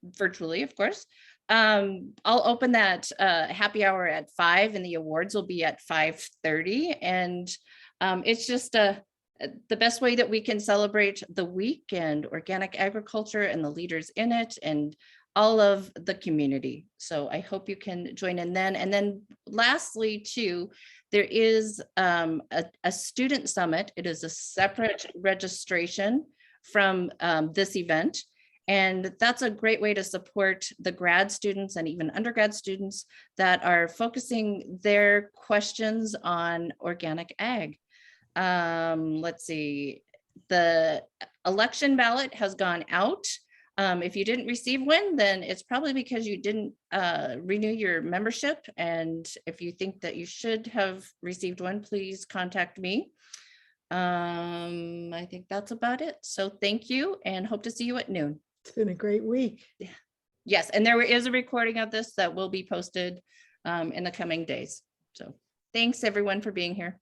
virtually, of course. I'll open that happy hour at 5 and the awards will be at 5:30. And it's just the best way that we can celebrate the week and organic agriculture and the leaders in it and all of the community. So I hope you can join in then. And then lastly, too, there is a student summit. It is a separate registration from this event. And that's a great way to support the grad students and even undergrad students that are focusing their questions on organic ag. Let's see, the election ballot has gone out. If you didn't receive one, then it's probably because you didn't renew your membership. And if you think that you should have received one, please contact me. I think that's about it. So thank you and hope to see you at noon. It's been a great week. Yes, and there is a recording of this that will be posted in the coming days. So thanks everyone for being here.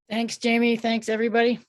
Thanks, Jamie. Thanks, everybody.